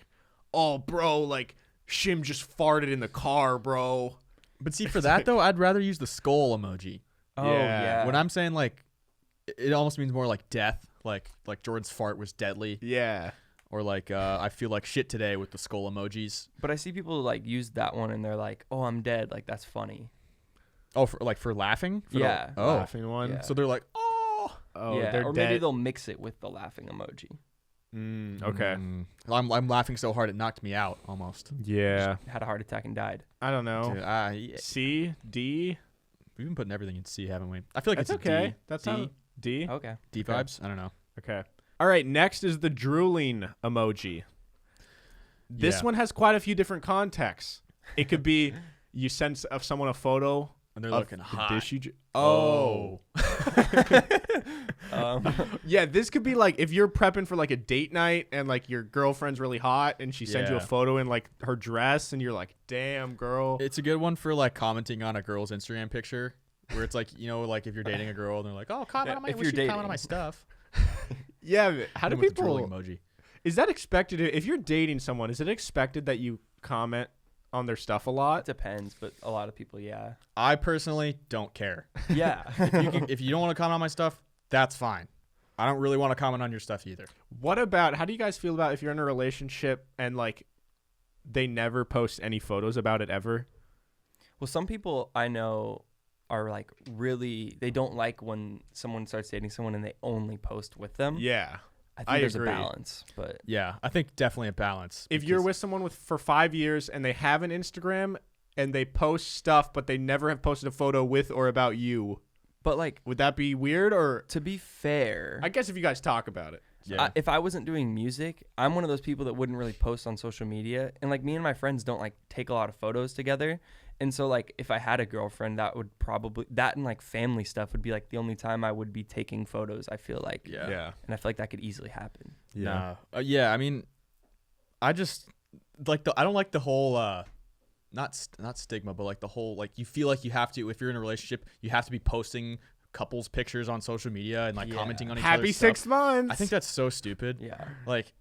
oh, bro, like Shim just farted in the car, bro? But see, for that though, I'd rather use the skull emoji. oh Yeah. yeah. When I'm saying like, it almost means more like death. Like Jordan's fart was deadly, Yeah. or like I feel like shit today with the skull emojis. But I see people like use that one and they're like, "Oh, I'm dead." Like that's funny. Oh, for laughing. For the- Yeah. oh. Laughing one. Yeah. So they're like, oh. Oh, yeah. they're Or dead. maybe they'll mix it with the laughing emoji. Okay. I'm laughing so hard it knocked me out almost. Yeah. Had a heart attack and died. I don't know. Dude, yeah. C, D. We've been putting everything in C, haven't we? I feel like That's it's a okay. D. That's D. how D. Okay. D Okay. vibes. I don't know. Okay. All right. Next is the drooling emoji. This Yeah. one has quite a few different contexts. It could be you send of someone a photo And they're of looking the hot. dish you. Oh. Yeah, this could be like if you're prepping for like a date night and like your girlfriend's really hot and she sends you a Yeah. photo in like her dress and you're like, damn, girl. It's a good one for like commenting on a girl's Instagram picture, where it's like, you know, like if you're dating a girl and they're like, oh, comment Yeah, on my, if we you're should comment dating. on my stuff. Yeah, but how do Hit 'em with the people? drooling emoji? Is that expected? If you're dating someone, is it expected that you comment on their stuff a It lot? depends, but a lot of people, yeah. I personally don't care. Yeah. If you don't want to comment on my stuff, that's fine. I don't really want to comment on your stuff either. What about? How do you guys feel about if you're in a relationship and like they never post any photos about it ever? Well, some people I know are like really, they don't like when someone starts dating someone and they only post with them. Yeah. I think I there's agree. a balance, but Yeah, I think definitely a balance. If you're with someone for 5 years and they have an Instagram and they post stuff, but they never have posted a photo with or about you, like, would that be weird? Or to be fair, I guess if you guys talk about it. Yeah. if I wasn't doing music, I'm one of those people that wouldn't really post on social media. And like me and my friends don't like take a lot of photos together. And so like if I had a girlfriend, that would probably, that and like family stuff would be like the only time I would be taking photos, I feel like. Yeah. And I feel like that could easily happen. Yeah. Yeah. I mean, I just like I don't like the whole, not stigma, but like the whole, like you feel like you have to, if you're in a relationship, you have to be posting couples pictures on social media and like commenting on each other's Happy stuff. 6 months. I think that's so stupid. Yeah. Like,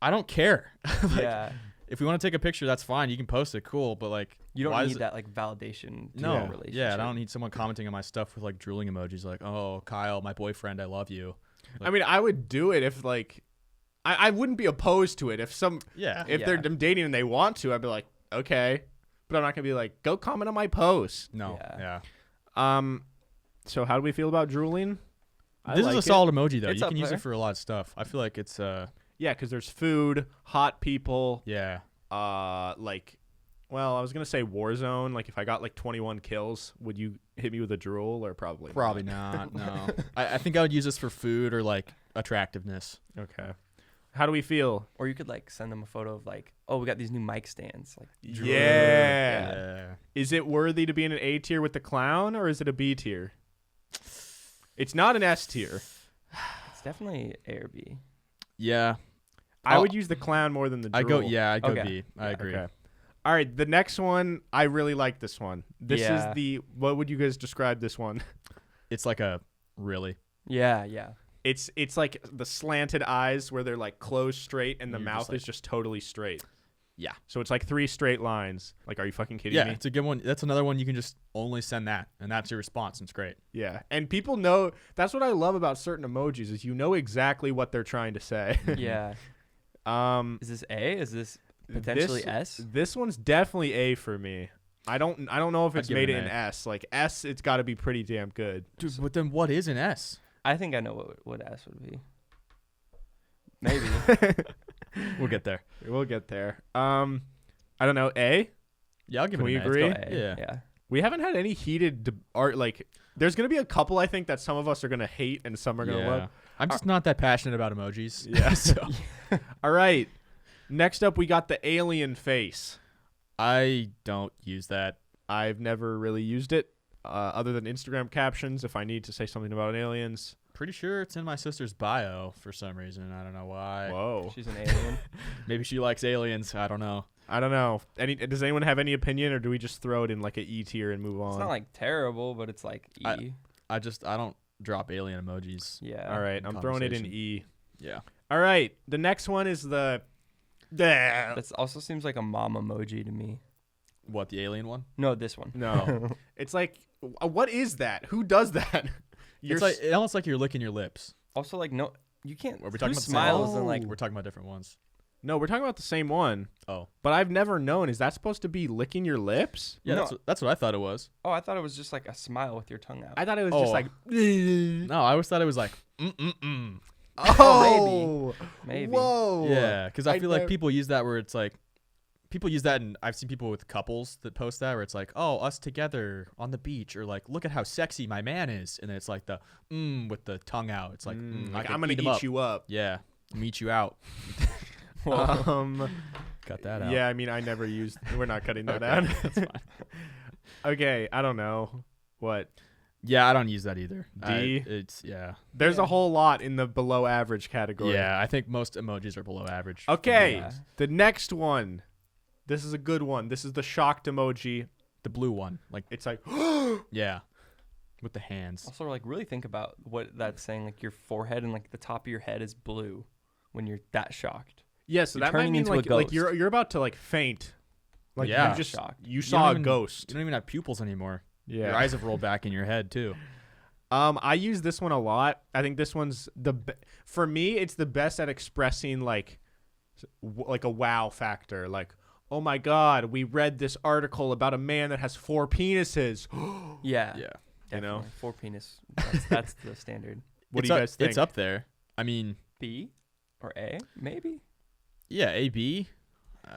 I don't care. Like, Yeah. if we want to take a picture, that's fine. You can post it, cool. But like, You don't why need is it- that like validation to No. a relationship. Yeah, I don't need someone commenting on my stuff with like drooling emojis. Like, oh, Kyle, my boyfriend, I love you. I mean, I would do it if like, I wouldn't be opposed to it if Yeah. if they're dating and they want to. I'd be like, okay, but I'm not gonna be like, go comment on my post. No. Yeah. Yeah. So how do we feel about drooling? This is a solid emoji though. It's You up can use there. it for a lot of stuff. I feel like it's Yeah, because there's food, hot people. yeah. Like, well, I was gonna say Warzone. Like, if I got like 21 kills, would you hit me with a drool or probably? Probably not. No. I think I would use this for food or like attractiveness. Okay. How do we feel? Or you could like send them a photo of like, oh, we got these new mic stands. Like, Yeah. Is it worthy to be in an A tier with the clown or is it a B tier? It's not an S tier. it's definitely A or B. Yeah. I would use the clown more than the drool. I'd go Okay. B. I agree. Okay. All right, the next one, I really like this one. This Yeah. is the, what would you guys describe this one? It's like a really. Yeah, yeah. It's like the slanted eyes where they're like closed straight and the You're mouth just like- is just totally straight. Yeah. So it's like 3 straight lines. Like, are you fucking kidding Yeah, me? it's a good one. That's another one you can just only send that, and that's your response. And it's great. Yeah. And people know, that's what I love about certain emojis is you know exactly what they're trying to say. Yeah. Is this A? Is this potentially this, S? This one's definitely A for me. I don't know if I'd it's give made it it an in A. S. Like S, it's got to be pretty damn good. Dude, but then what is an S? I think I know what S would be. Maybe. We'll get there. We'll get there. I don't know. A. Yeah, I'll give Can it we an A. agree? Let's go A. Yeah. Yeah. We haven't had any heated art. Like, there's gonna be a couple I think that some of us are gonna hate and some are gonna love. I'm just not that passionate about emojis. Yeah. So All right. Next up, we got the alien face. I don't use that. I've never really used it, other than Instagram captions. If I need to say something about aliens. Pretty sure it's in my sister's bio for some reason. I don't know why. Whoa. She's an alien. Maybe she likes aliens. I don't know. I don't know. Does anyone have any opinion, or do we just throw it in like an E tier and move on? It's not like terrible, but it's like E. I don't drop alien emojis. Yeah. All right, I'm throwing it in Conversation. E. Yeah. All right, the next one is the. That also seems like a mom emoji to me. What, the alien one? No, this one. No, it's like, what is that? Who does that? It's like it almost like you're licking your lips. Also, like, no, you can't. Are we Who talking about the same smiles one? and like? We're talking about different ones. No, we're talking about the same one. Oh. But I've never known. Is that supposed to be licking your lips? Yeah, No. that's what I thought it was. Oh, I thought it was just like a smile with your tongue out. I thought it was Oh. just like. No, I always thought it was like Oh, Maybe. Whoa. Yeah, because I feel like never- people use that where it's like people use that, and I've seen people with couples that post that where it's like, oh, us together on the beach, or like, look at how sexy my man is, and then it's like the with the tongue out. It's like, Like, I I'm gonna him eat up. you up. Yeah, meet you out. Cut that out. Yeah, I mean, I never used. We're not cutting that Okay, out. that's fine. Okay, I don't know what. Yeah, I don't use that either. D? It's yeah. There's Yeah. a whole lot in the below average category. Yeah, I think most emojis are below average. Okay, Yeah. the next one. This is a good one. This is the shocked emoji. The blue one, like It's like, yeah, with the hands. Also, like, really think about what that's saying. Like, your forehead and like the top of your head is blue when you're that shocked. yeah. So You're that might turning mean into a like ghost. you're about to like faint. Like Yeah. you just Shocked. you You saw don't a even- ghost. You don't even have pupils anymore. Yeah. Your eyes have rolled back in your head too. I use this one a lot. I think this one's for me. It's the best at expressing like a wow factor. Like, oh my God, we read this article about a man that has 4 penises. Yeah. Yeah. You know? 4 penis. That's the standard. What do you guys think? It's up there. I mean, B or A, maybe. yeah, A, B.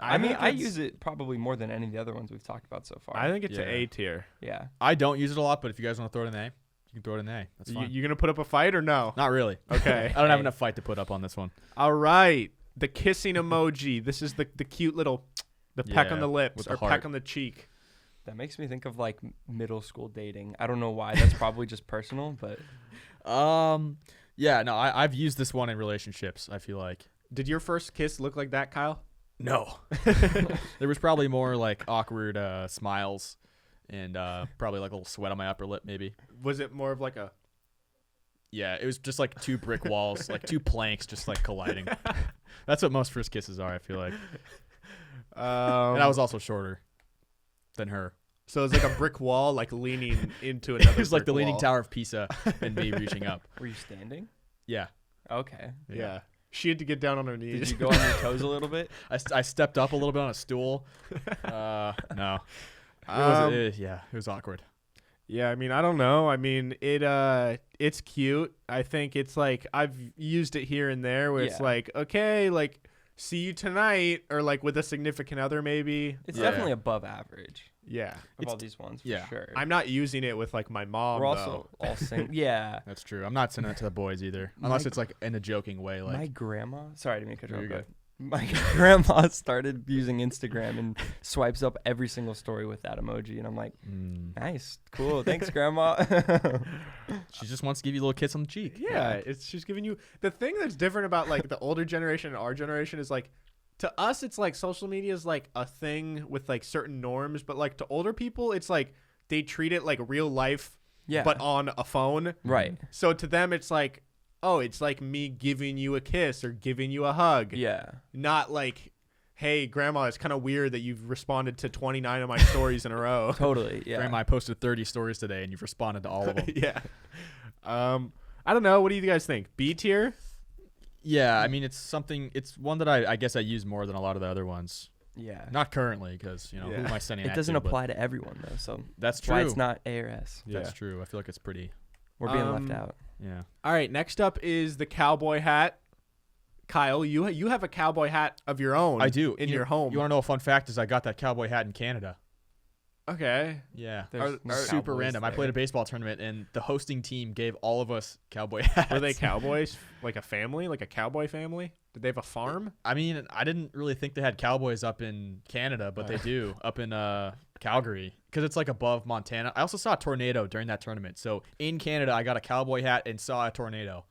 I mean, I use it probably more than any of the other ones we've talked about so far. I think it's an A tier. Yeah. I don't use it a lot, but if you guys want to throw it in A, you can throw it in A. That's fine. You going to put up a fight or no? Not really. Okay. I don't have enough fight to put up on this one. All right. The kissing emoji. This is the cute little, the peck on the lips with the or heart. peck on the cheek. That makes me think of like middle school dating. I don't know why. That's probably just personal, but Yeah, no, I've used this one in relationships, I feel like. Did your first kiss look like that, Kyle? No. There was probably more like awkward smiles and probably like a little sweat on my upper lip maybe. Was it more of like a... Yeah, it was just like 2 brick walls, like 2 planks just like colliding. That's what most first kisses are, I feel like. And I was also shorter than her. So it's like a brick wall, like leaning into another. It was like the brick Leaning wall. Tower of Pisa and me reaching up. were you standing? Yeah. Okay. Yeah. She had to get down on her knees. Did you go on your toes a little bit? I stepped up a little bit on a stool. No. It was awkward. Yeah, I mean, I don't know. I mean, it's cute. I think it's like I've used it here and there where it's Yeah. like, okay, like see you tonight, or like with a significant other maybe. It's Yeah. definitely above average Yeah. of all these ones, for yeah. sure. I'm not using it with like my mom. We're also though. all single. Yeah. That's true. I'm not sending it to the boys either, unless it's like in a joking way. Like My grandma, sorry, I didn't mean to cut you There off, you but my grandma started using Instagram and swipes up every single story with that emoji. And I'm like, nice, cool. Thanks, grandma. she just wants to give you a little kiss on the cheek. Yeah, she's giving you the thing that's different about like the older generation and our generation is like, to us it's like social media is like a thing with like certain norms, but like to older people it's like they treat it like real life, Yeah. but on a phone. Right. So to them it's like, oh, it's like me giving you a kiss or giving you a hug. Yeah. Not like, hey, grandma, it's kind of weird that you've responded to 29 of my stories in a row. Totally. Yeah. Grandma, I posted 30 stories today, and you've responded to all of them. Yeah. I don't know. What do you guys think? B tier? Yeah, I mean, it's one that I guess I use more than a lot of the other ones. Yeah. Not currently, because, who am I sending It that doesn't to, but apply to everyone though, so That's that's why true. it's not A or S. That's true. I feel like it's pretty, We're being left out. yeah. All right. Next up is the cowboy hat. Kyle, you have a cowboy hat of your own. I do. in your home. You want to know a fun fact is I got that cowboy hat in Canada. Okay. Yeah. There's no Super Cowboys random. I there. played a baseball tournament, and the hosting team gave all of us cowboy hats. Were they cowboys? Like a family? Like a cowboy family? Did they have a farm? I mean, I didn't really think they had cowboys up in Canada, but they do up in Calgary because it's like above Montana. I also saw a tornado during that tournament. So in Canada, I got a cowboy hat and saw a tornado.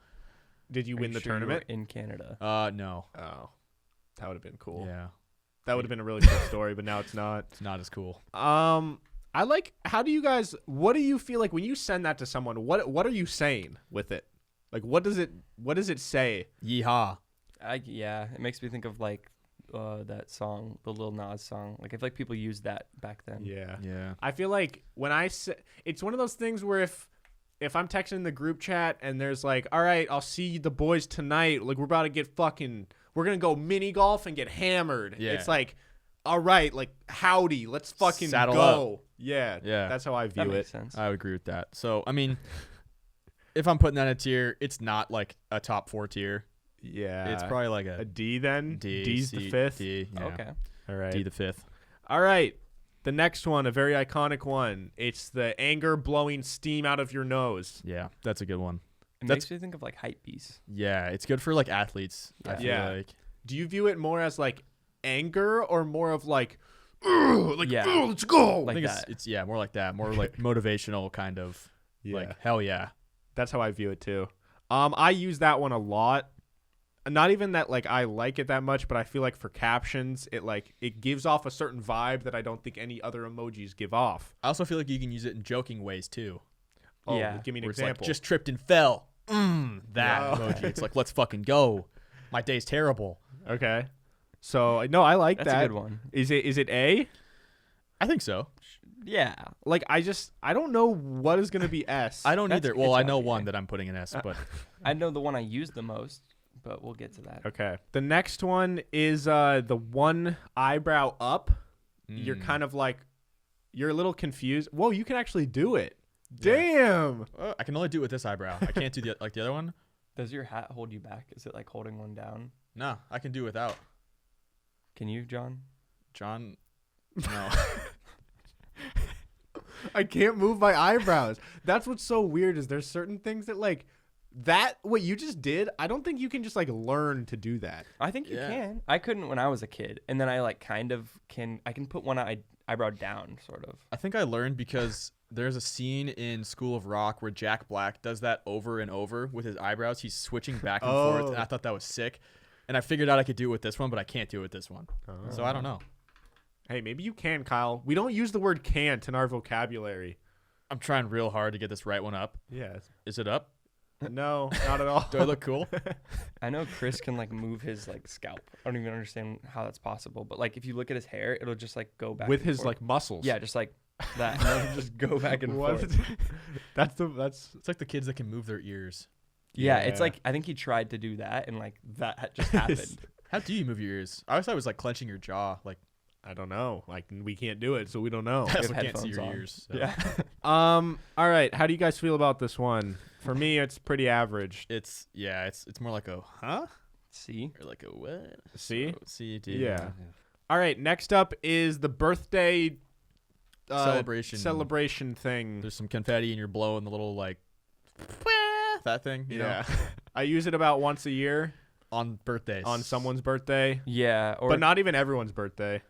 Did you Are win the sure you were tournament? in Canada? No. Oh, that would have been cool. Yeah. That would have been a really cool story, but now it's not. It's not as cool. I like. How do you guys? What do you feel like when you send that to someone? What are you saying with it? Like, what does it say? Yeehaw. Yeah, it makes me think of like that song, the Lil Nas song. Like I feel like people used that back then. Yeah. Yeah. I feel like when I say, it's one of those things where if I'm texting the group chat and there's like, all right, I'll see the boys tonight. Like we're about to get we're gonna go mini golf and get hammered. Yeah. It's like, all right, like howdy, let's fucking Saddle go. up. Yeah. Yeah. That's how I That view makes it. sense. I would agree with that. So, I mean, if I'm putting that in a tier, it's not like a top 4 tier. Yeah. It's probably like a a D then. D. D's C, the fifth. D, yeah. Okay. All right. D the 5th. All right. The next one, a very iconic one. It's the anger blowing steam out of your nose. Yeah, that's a good one. It That's- makes me think of like hype beasts. Yeah, it's good for like athletes. I Yeah. feel Yeah. like. Do you view it more as like anger or more of like, "Ugh," like, Yeah. "Ugh, let's go? Like I think that. it's more like that, more like motivational kind of. Yeah. Like hell yeah. That's how I view it too. I use that one a lot. Not even that like I like it that much, but I feel like for captions, it gives off a certain vibe that I don't think any other emojis give off. I also feel like you can use it in joking ways too. Oh, Yeah. give me an Where it's like, example. just tripped and fell. That No. emoji. It's like, let's fucking go. My day's terrible. Okay. So no, I like That's that. a good one. Is it A? I think so. Yeah. Like I don't know what is gonna be S. I don't That's- either. Well, it's I know gotta be one A. that I'm putting in S, but I know the one I use the most, but we'll get to that. Okay. The next one is the one eyebrow up. You're kind of like, you're a little confused. Whoa, you can actually do it. Yeah. Damn. I can only do it with this eyebrow. I can't do the other one. Does your hat hold you back? Is it like holding one down? No, I can do it without. Can you, John? John, no. I can't move my eyebrows. That's what's so weird is there's certain things that like that what you just did, I don't think you can just like learn to do that. I think you can. I couldn't when I was a kid, and then I like kind of can. I can put one eyebrow down, sort of. I think I learned because there's a scene in School of Rock where Jack Black does that over and over with his eyebrows. He's switching back and forth, and I thought that was sick. And I figured out I could do it with this one, but I can't do it with this one. So I don't know. Hey, maybe you can, Kyle. We don't use the word can't in our vocabulary. I'm trying real hard to get this right one up. Yes. Is it up? No, not at all. Do I look cool? I know Chris can like move his like scalp. I don't even understand how that's possible. But like if you look at his hair, it'll just like go back with and his forth. like muscles. Yeah, just like that. And it'll just go back and What? forth. That's It's like the kids that can move their ears. Yeah, it's like I think he tried to do that and like that just happened. How do you move your ears? I always thought it was like clenching your jaw. Like I don't know. Like we can't do it, so we don't know. I With can't see headphones your on. ears. So. Yeah. All right. How do you guys feel about this one? For me, it's pretty average. It's more like a huh See? or like a what? See? So, see, dude. Yeah. All right. Next up is the birthday celebration thing. There's some confetti and you're blowing the little like that thing. You know? I use it about once a year On birthdays. on someone's birthday, Yeah. Or but not even everyone's birthday.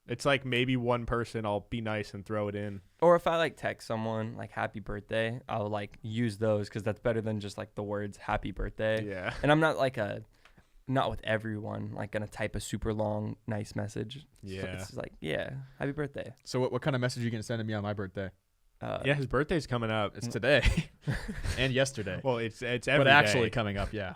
It's like maybe one person. I'll be nice and throw it in. or if I like text someone like happy birthday, I'll like use those because that's better than just like the words happy birthday. Yeah. And I'm not like not with everyone like gonna type a super long nice message. Yeah. It's just like happy birthday. So what kind of message are you gonna send to me on my birthday? Yeah. His birthday's coming up. It's today and yesterday. Well, it's every but actually day. coming up, yeah.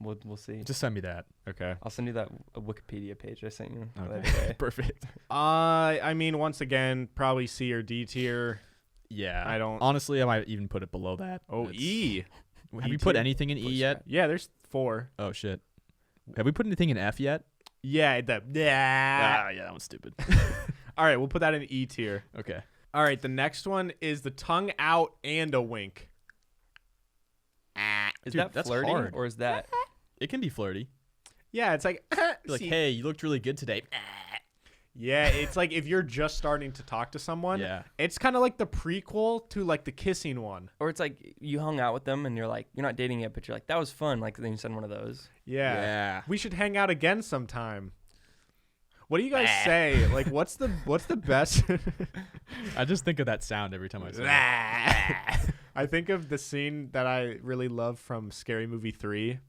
We'll see. Just send me that. Okay. I'll send you that Wikipedia page I sent you. the Okay. other day. Perfect. I mean, once again, probably C or D tier. Yeah. I don't. Honestly, I might even put it below that. Oh, It's- E. Have E you put tier? anything in E yet? Yeah, there's 4. Oh shit. Have we put anything in F yet? Yeah, yeah. Yeah, that one's stupid. All right, we'll put that in E tier. Okay. All right, the next one is the tongue out and a wink. Is Dude, that that's flirty hard. or is that? It can be flirty. Yeah, it's like, Like, see- hey, you looked really good today. Yeah, it's like if you're just starting to talk to someone. Yeah. It's kind of like the prequel to like the kissing one. Or it's like you hung out with them and you're like you're not dating yet, but you're like that was fun. Like then you send one of those. Yeah. Yeah. We should hang out again sometime. What do you guys say? Like, what's the best? I just think of that sound every time I say it. I think of the scene that I really love from Scary Movie 3.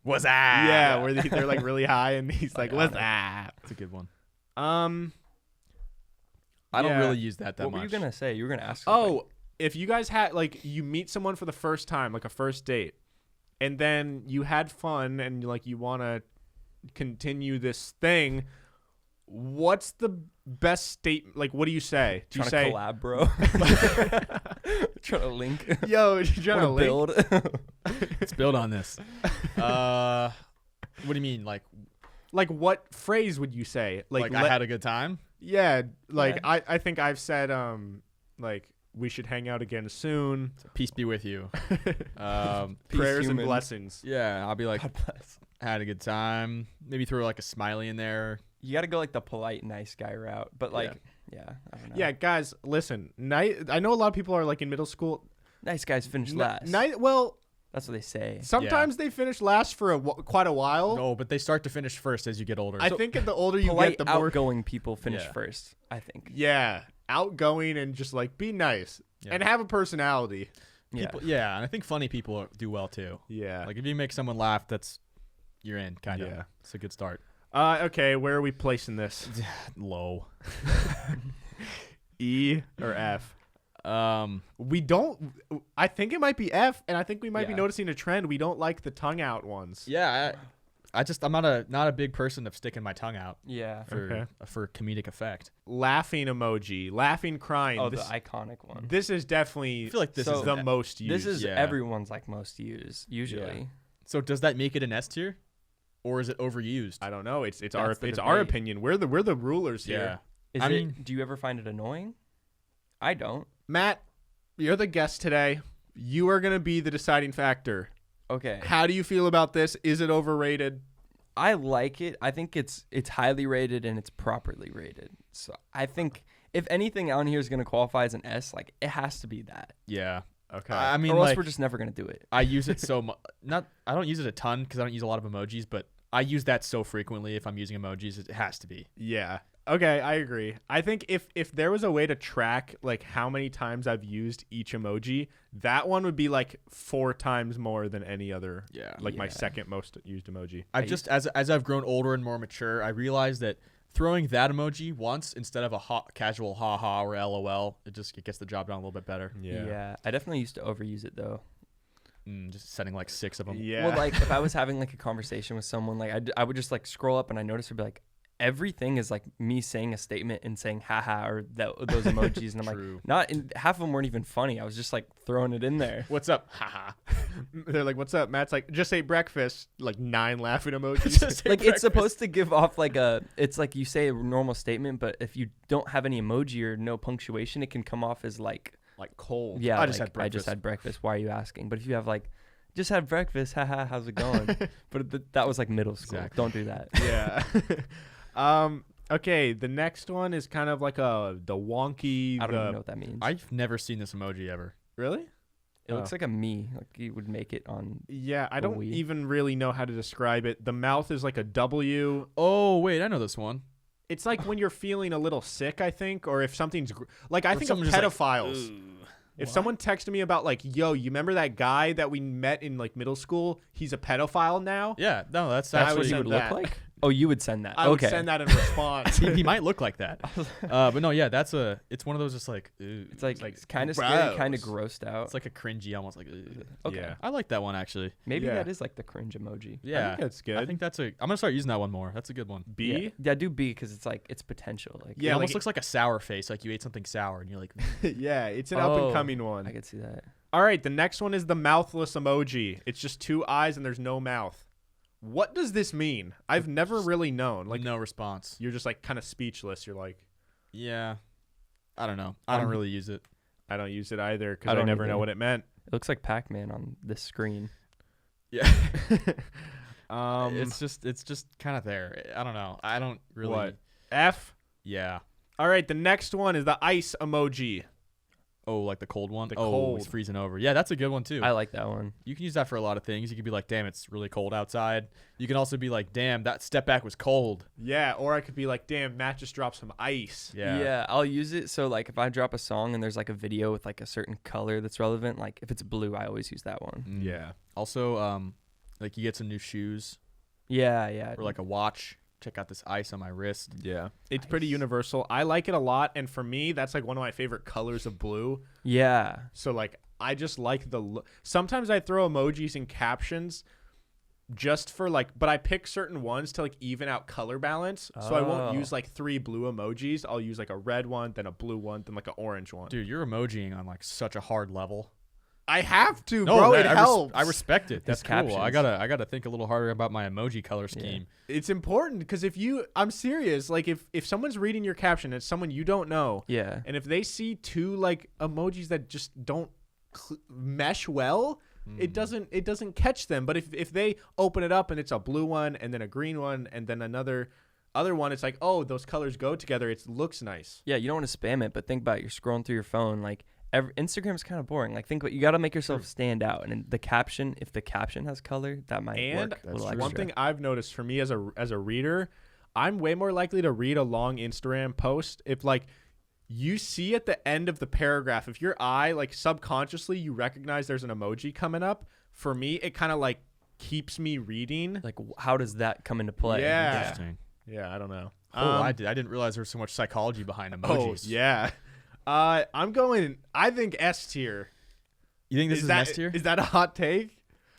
What's that? Yeah, where they're like really high and he's like, "What's that?" That's a good one. I I don't really use that What much. were you gonna say? You were gonna ask. Something. Oh, if you guys had like you meet someone for the first time, like a first date, and then you had fun and like you want to continue this thing, what's the best statement? Like, what do you say? Do you trying say, to collab, bro? Trying to link. "Yo, you trying to link?" build? Let's build on this. What do you mean? Like Like, what phrase would you say? I had a good time? yeah, like Yeah. I think I've said like we should hang out again soon. So peace be with you. Prayers and humans. blessings. Yeah, I'll be like, God bless. had a good time. Maybe throw like a smiley in there. You got to go like the polite, nice guy route, but like, yeah, I don't know. Yeah, guys, listen. I know a lot of people are like in middle school. nice guys finish last. Well, That's what they say. sometimes they finish last for quite a while. No, but they start to finish first as you get older. I think the older you Polite, get, the more outgoing people finish Yeah. first. I think. yeah, outgoing and just like be nice Yeah. and have a personality. People, yeah, and I think funny people do well too. Yeah. Like if you make someone laugh, you're in, kind of. Yeah. It's a good start. Okay, where are we placing this? Low. E or F? We don't. I think it might be F, and I think we might be Yeah. noticing a trend. We don't like the tongue out ones. Yeah, I'm not a big person of sticking my tongue out Yeah. for comedic effect. Laughing emoji, laughing, crying. Oh, this, the iconic one. this is definitely I feel like this So- is the most used. This is yeah. everyone's like most used usually. So does that make it an S tier, or is it overused? I don't know. It's That's our the our debate. opinion. We're the rulers here. Do you ever find it annoying? I don't. Matt, you're the guest today. You are gonna be the deciding factor. Okay. How do you feel about this? Is it overrated? I like it. I think it's highly rated and it's properly rated. So I think if anything on here is going to qualify as an S, like it has to be that. Yeah. Okay. I mean, or else like, we're just never going to do it. I use it so much. I don't use it a ton because I don't use a lot of emojis, but I use that so frequently. If I'm using emojis, it has to be. Yeah. Okay, I agree. I think if there was a way to track like how many times I've used each emoji, that one would be like 4 times more than any other. Yeah. Like my Yeah. second most used emoji. I've just as I've grown older and more mature, I realized that throwing that emoji once instead of a casual haha or LOL, it gets the job done a little bit better. Yeah. I definitely used to overuse it though. Just setting like 6 of them. Yeah. Well, like if I was having like a conversation with someone, like I would just like scroll up and I notice it'd be like everything is like me saying a statement and saying haha or those emojis, and I'm True. like, half of them weren't even funny. I was just like throwing it in there. What's up? Haha. They're like, "What's up?" Matt's like, "Just ate breakfast." Like 9 laughing emojis. Like it's supposed to give off like it's like you say a normal statement, but if you don't have any emoji or no punctuation, it can come off as like cold. yeah, I just like, had I just breakfast. had breakfast. Why are you asking? But if you have like just had breakfast, haha, how's it going? But that was like middle school. Exactly. Don't do that. Yeah. Okay, the next one is kind of like the wonky. I don't even know what that means. I've never seen this emoji ever. Really? It looks like a me. Like you would make it on. Yeah, I don't we. even really know how to describe it. The mouth is like a W. Oh wait, I know this one. It's like when you're feeling a little sick, I think, or if something's like I Or think of someone just like, pedophiles. If someone texted me about like, "Yo, you remember that guy that we met in like middle school? He's a pedophile now." Yeah, no, that's I That's would what he send would look that. like. Oh, you would send that. I would Okay. send that in response. he might look like that. But no, yeah, it's one of those just like, It's like, like, it's kind of scary, gross. kind of grossed out. it's like a cringy, almost like. Okay. Yeah. I like that one actually. Maybe Yeah. that is like the cringe emoji. Yeah, I think that's good. I think I'm gonna start using that one more. That's a good one. B. Yeah, yeah do B because it's like it's potential. Like Yeah, it almost like- looks like a sour face, like you ate something sour and you're like, Yeah, it's an Oh, up and coming one. I could see that. All right, the next one is the mouthless emoji. It's just 2 eyes and there's no mouth. What does this mean? I've never really known. Like no response. you're just like kind of speechless. You're like, Yeah, I don't know. I don't really use it. I don't use it either I because I don't never either. know what it meant. It looks like Pac-Man on this screen. Yeah, Um, it's just kind of there. I don't know. I don't really. what? F. Yeah. All right, the next one is the ice emoji. Oh, like the cold one. The oh, cold. it's freezing over. Yeah, that's a good one too. I like that one. You can use that for a lot of things. You can be like, damn, it's really cold outside. You can also be like, damn, that step back was cold. Yeah, or I could be like, damn, Matt just dropped some ice. Yeah. I'll use it. So like if I drop a song and there's like a video with like a certain color that's relevant, like if it's blue, I always use that one. Mm. Yeah. Also, like you get some new shoes Yeah. or like a watch. Check out this ice on my wrist. Yeah. It's pretty Nice. universal. I like it a lot. And for me, that's like one of my favorite colors of blue. Yeah. So like I just like the look. Sometimes I throw emojis in captions just for like, but I pick certain ones to like even out color balance. So I won't Oh. use like 3 blue emojis. I'll use like a red one, then a blue one, then like an orange one. Dude, you're emojiing on like such a hard level. I have to, No, bro. that- It helps. I respect it. That's His cool. I captions. gotta think a little harder about my emoji color scheme. It's important because I'm serious. Like if someone's reading your caption, it's someone you don't know, Yeah. and if they see 2 like emojis that just don't mesh well, it doesn't catch them. But if they open it up and it's a blue one and then a green one and then other one, it's like, oh, those colors go together. It looks nice. Yeah, you don't want to spam it, but think about it. You're scrolling through your phone. Like Instagram's kind of boring. Like think about you got to make yourself stand out. And in the caption, if the caption has color, that might And work a little one extra. thing I've noticed for me as a reader, I'm way more likely to read a long Instagram post if like you see at the end of the paragraph, if your eye like subconsciously you recognize there's an emoji coming up. For me, it kind of like keeps me reading. Like how does that come into play? Yeah. Interesting. Yeah, I don't know. Oh, I didn't realize there was so much psychology behind emojis. Oh, yeah. I'm going. I think S tier. You think this is an S tier? Is that a hot take?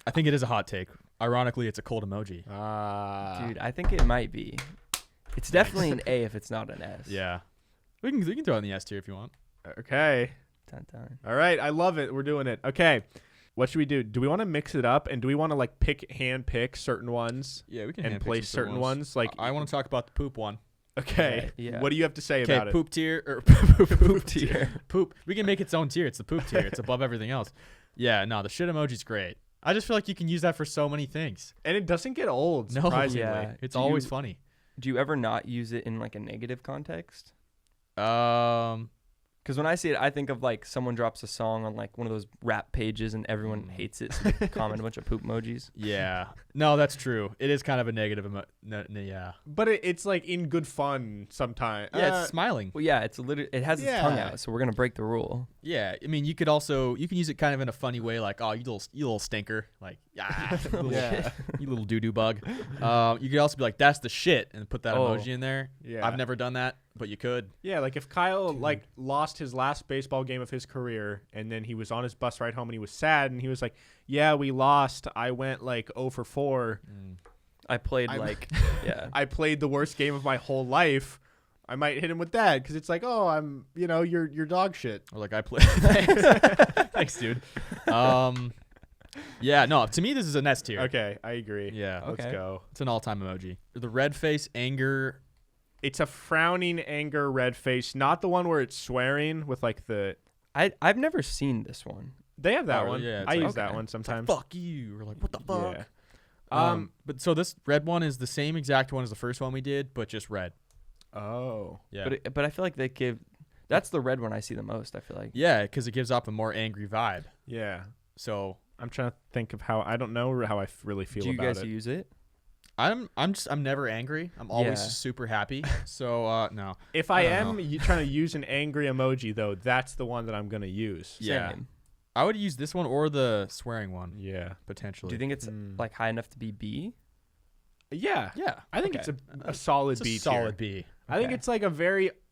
I think it is a hot take. Ironically, it's a cold emoji. Dude, I think it might be. It's definitely an A if it's not an S. Yeah. We can throw it in the S tier if you want. Okay. Dun, dun. All right. I love it. We're doing it. Okay. What should we do? Do we want to mix it up, and do we want to like hand pick certain ones? Yeah, we can and place certain ones. Like I want to talk about the poop one. Okay. Yeah. What do you have to say about it? Poop tier or Poop tier. Poop. We can make its own tier. It's the poop tier. It's above everything else. Yeah. No, the shit emoji's great. I just feel like you can use that for so many things. And it doesn't get old. No. Surprisingly. Yeah. It's always funny. Do you ever not use it in like a negative context? Because when I see it, I think of like someone drops a song on like one of those rap pages and everyone hates it, so they comment a bunch of poop emojis. Yeah. No, that's true. It is kind of a negative yeah. But it's like in good fun sometimes. Yeah, it's smiling. Well, yeah, it has its tongue out, so we're gonna break the rule. Yeah, I mean, you can use it kind of in a funny way, like, oh, you little stinker, like, you little doo-doo bug. You could also be like, that's the shit, and put that emoji in there. Yeah. I've never done that, but you could. Yeah, like if Kyle like lost his last baseball game of his career, and then he was on his bus ride home and he was sad, and he was like, yeah, we lost. I went like 0 for 4. I played I played the worst game of my whole life. I might hit him with that because it's like, oh, I'm, you're dog shit. Or like I play. Thanks, dude. Yeah, no, to me, this is a S tier. Okay, I agree. Yeah. Let's go. It's an all-time emoji. The red face, anger. It's a frowning anger red face, not the one where it's swearing with like the. I've never seen this one. They have that Oh, one. yeah, I it's use that one sometimes. Like, fuck you. Or like, what the fuck? Yeah. But so this red one is the same exact one as the first one we did, but just red. Oh. Yeah. But I feel like that's the red one I see the most, I feel like. Yeah, because it gives off a more angry vibe. Yeah. So I'm trying to think of I don't know how I really feel about it. Do you guys use it? I'm never angry. I'm always super happy. So no. If I am trying to use an angry emoji though, that's the one that I'm gonna use. Yeah. Same. I would use this one or the swearing one. Yeah. Potentially. Do you think it's like high enough to be B? Yeah. Yeah. I think it's a solid It's B a solid tier. B. I think it's like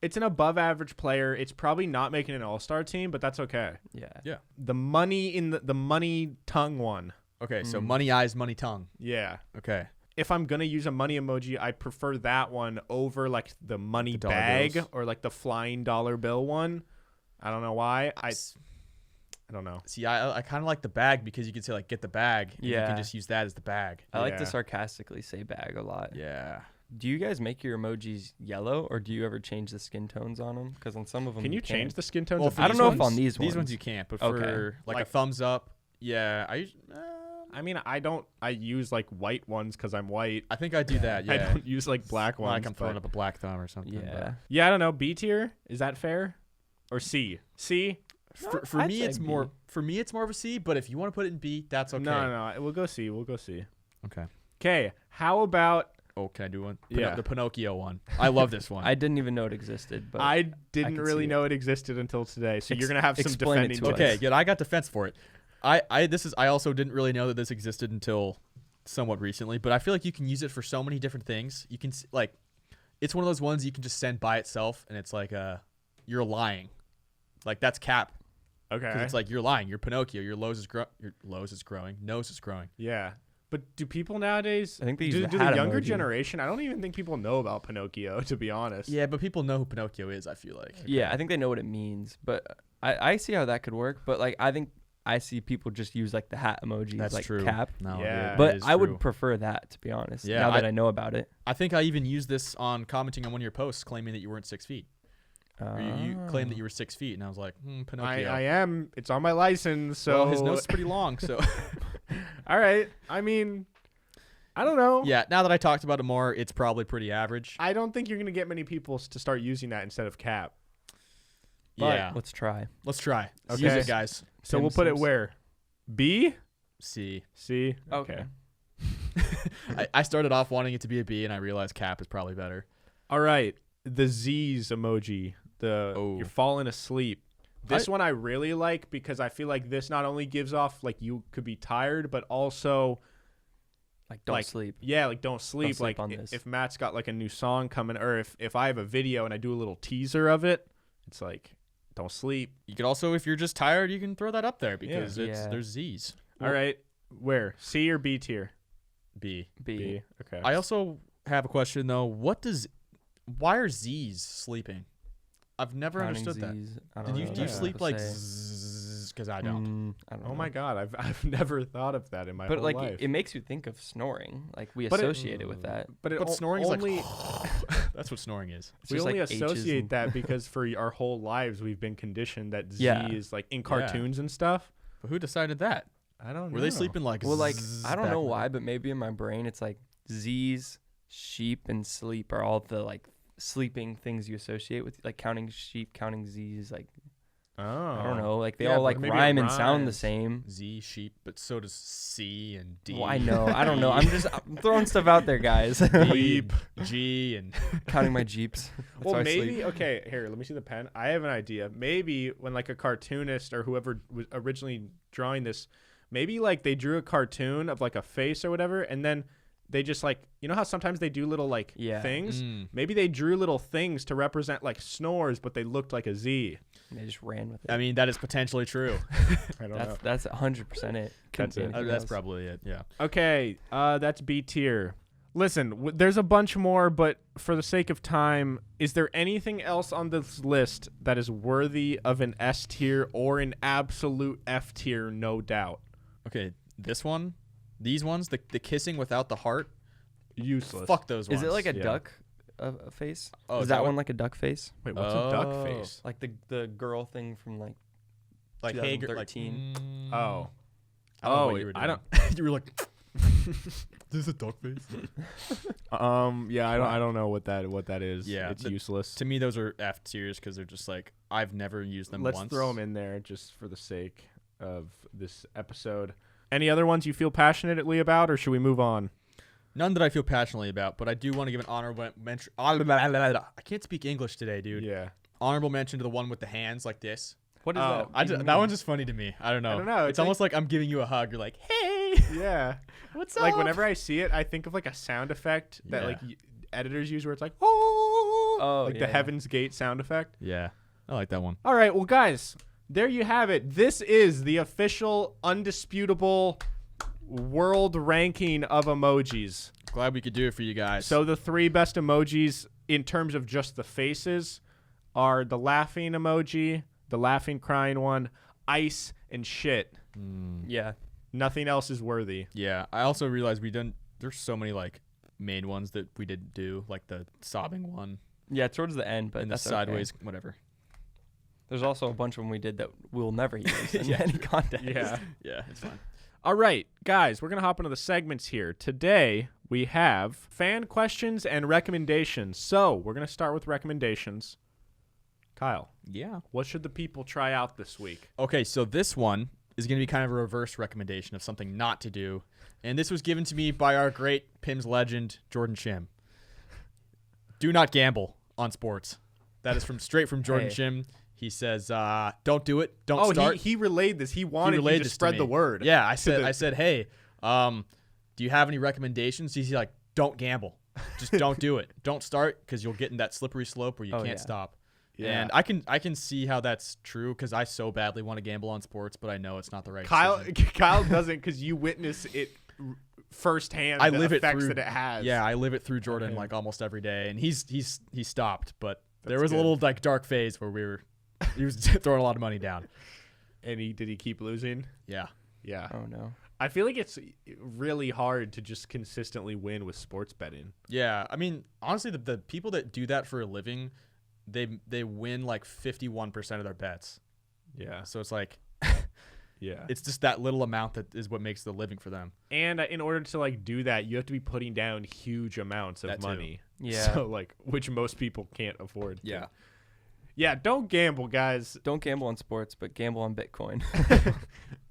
it's an above average player. It's probably not making an all-star team, but that's okay. Yeah. Yeah. The money in the money tongue one. Okay, so money eyes, money tongue. Yeah. Okay. If I'm going to use a money emoji, I prefer that one over like the money bag bills. or like the flying dollar bill one. I don't know why. I don't know. See, I kind of like the bag because you can say like get the bag. And Yeah. You can just use that as the bag. I like to sarcastically say bag a lot. Yeah. Do you guys make your emojis yellow, or do you ever change the skin tones on them? Because on some of them, Can you change the skin tones? Well, of I don't these know ones? if on these ones you can't, but Okay. for like a Like- thumbs up, yeah. I mean, I use like white ones because I'm white. I think I do that. Yeah. I don't use like black ones. Like I'm throwing but- up a black thumb or something. Yeah. Yeah, I don't know. B tier, is that fair? Or C? C? But for I'd me, say it's B. more. For me, it's more of a C. But if you want to put it in B, that's okay. No. We'll go C. Okay. Okay. How about Oh, can I do one? Yeah. The Pinocchio one. I love this one. I didn't even know it existed, but I didn't can really see know it existed until today. So you're gonna have some explain it defending. to us. Okay, good. I got defense for it. I also didn't really know that this existed until somewhat recently, but I feel like you can use it for so many different things. You can like, it's one of those ones you can just send by itself, and it's like you're lying, like that's cap. Okay. Because it's like you're lying. You're Pinocchio. Your nose is growing. Nose is growing. Yeah. But do people nowadays? I think they use do the the hat younger emoji. generation? I don't even think people know about Pinocchio, to be honest. Yeah, but people know who Pinocchio is. I feel like. yeah, I think they know what it means. But I see how that could work. But like, I think I see people just use like the hat emoji, That's like true. cap. No, Yeah. it But is I would true. prefer that, to be honest. Yeah, now that I know about it. I think I even used this on commenting on one of your posts, claiming that you weren't 6 feet. Or you claimed that you were 6 feet, and I was like, Pinocchio. I am. It's on my license. So Well, his nose is pretty long, so. All right. I mean, I don't know. Yeah, now that I talked about it more, it's probably pretty average. I don't think you're gonna get many people to start using that instead of cap. But Yeah. Let's try. Let's try. Okay. Use it, guys. So we'll put it where? B? C. C? Okay. I started off wanting it to be a B, and I realized cap is probably better. All right. The Z's emoji. Oh. You're falling asleep. This one I really like because I feel like this not only gives off like you could be tired, but also Like, don't sleep. Yeah, like don't sleep. sleep Like on this. if Matt's got like a new song coming, or if I have a video and I do a little teaser of it, it's like don't sleep. You could also, if you're just tired, you can throw that up there because Yeah. there's Z's. All right. Where? C or B tier? B. B. Okay. I also have a question though. Why are Z's sleeping? I've never Counting understood that. Zs. I don't Do you know. do you Yeah. sleep People like say. zzz, because I don't. I don't know. Oh my god, I've never thought of that in my But whole like life. it makes you think of snoring. Like we But associate it with that. But snoring is only, like that's what snoring is. It's we just only like H's associate and- that because for our whole lives we've been conditioned that Z Yeah. is like in cartoons and stuff. But who decided that? I don't know. Were they sleeping like? Well, like zzz I don't back know then? why, but maybe in my brain it's like Z's, sheep, and sleep are all the like sleeping things you associate with, like counting sheep, counting Z's. Like Oh. I don't know, like they Yeah, all but like maybe it rhyme and sound the rhymes. same. Z sheep, but so does C and D. Well, I know, I don't know. I'm throwing stuff out there, guys. Bleep, G, and Counting my jeeps. That's Well, how I maybe sleep. okay. Here, let me see the pen. I have an idea. Maybe when like a cartoonist or whoever was originally drawing this, maybe like they drew a cartoon of like a face or whatever, and then they just like, you know how sometimes they do little like Yeah. things. Mm. Maybe they drew little things to represent like snores, but they looked like a Z. They just ran with it. I mean that is potentially true. I don't know. That's 100% it. Couldn't That's be it. anything That's else. probably it. Yeah. Okay, that's B tier. Listen, there's a bunch more, but for the sake of time, is there anything else on this list that is worthy of an S tier or an absolute F tier? No doubt. Okay, this one, these ones, the kissing without the heart. Useless. Fuck those ones. Is it like a Yeah. duck a face? Oh, is that one like a duck face? Wait, what's a duck Oh. face? Like the girl thing from like like Hager? Like, 2013? Oh. I don't know Oh, what you were I doing. You were like, this is a duck face. Yeah, I don't know what that is. Yeah, It's useless. To me, those are F tiers because they're just like I've never used them. Let's once. throw them in there just for the sake of this episode. Any other ones you feel passionately about, or should we move on? None that I feel passionately about, but I do want to give an honorable mention. I can't speak English today, dude. Yeah. Honorable mention to the one with the hands like this. What is Oh, that? That one's just funny to me. I don't know. I don't know, It's it's almost like I'm giving you a hug. You're like, hey, Yeah. what's Like up? whenever I see it, I think of like a sound effect that Yeah. like editors use where it's like, oh, like yeah, the yeah. Heaven's Gate sound effect. Yeah, I like that one. All right, well, guys, there you have it. This is the official, undisputable world ranking of emojis. Glad we could do it for you guys. So the 3 best emojis in terms of just the faces are the laughing emoji, the laughing crying one, ice, and shit. Yeah. Nothing else is worthy. yeah, I also realized there's so many like main ones that we didn't do, like the sobbing one Yeah, towards the end, but and the that's okay. sideways, whatever. There's also a bunch of them we did that we'll never use in Yeah. any context. Yeah. Yeah, it's fine. All right, guys, we're going to hop into the segments here. Today, we have fan questions and recommendations. So, we're going to start with recommendations. Kyle, Yeah. what should the people try out this week? Okay, so this one is going to be kind of a reverse recommendation of something not to do. And this was given to me by our great PIMS legend, Jordan Shim. Do not gamble on sports. That is straight from Jordan Hey. Shim. He says, don't do it. Don't start. he relayed this. He wanted relayed you to this to spread me. the word. Yeah, I the- said, hey, do you have any recommendations? He's like, don't gamble. Just don't do it. Don't start because you'll get in that slippery slope where you Oh, can't yeah. stop. Yeah. And I can see how that's true because I so badly want to gamble on sports, but I know it's not the right Kyle decision. Kyle doesn't because you witness it firsthand. I the live it effects through that it has. Yeah, I live it through Jordan Okay. like almost every day, and he stopped, but there That's was good. a little like dark phase where he was throwing a lot of money down. And did he keep losing? Yeah. Yeah. Oh no. I feel like it's really hard to just consistently win with sports betting. Yeah, I mean, honestly, the people that do that for a living, they win like 51% of their bets. Yeah. So it's like Yeah. it's just that little amount that is what makes the living for them. And in order to like do that, you have to be putting down huge amounts of That too. money. Yeah. So like, which most people can't afford. to. Yeah. Yeah. Don't gamble, guys. Don't gamble on sports, but gamble on Bitcoin.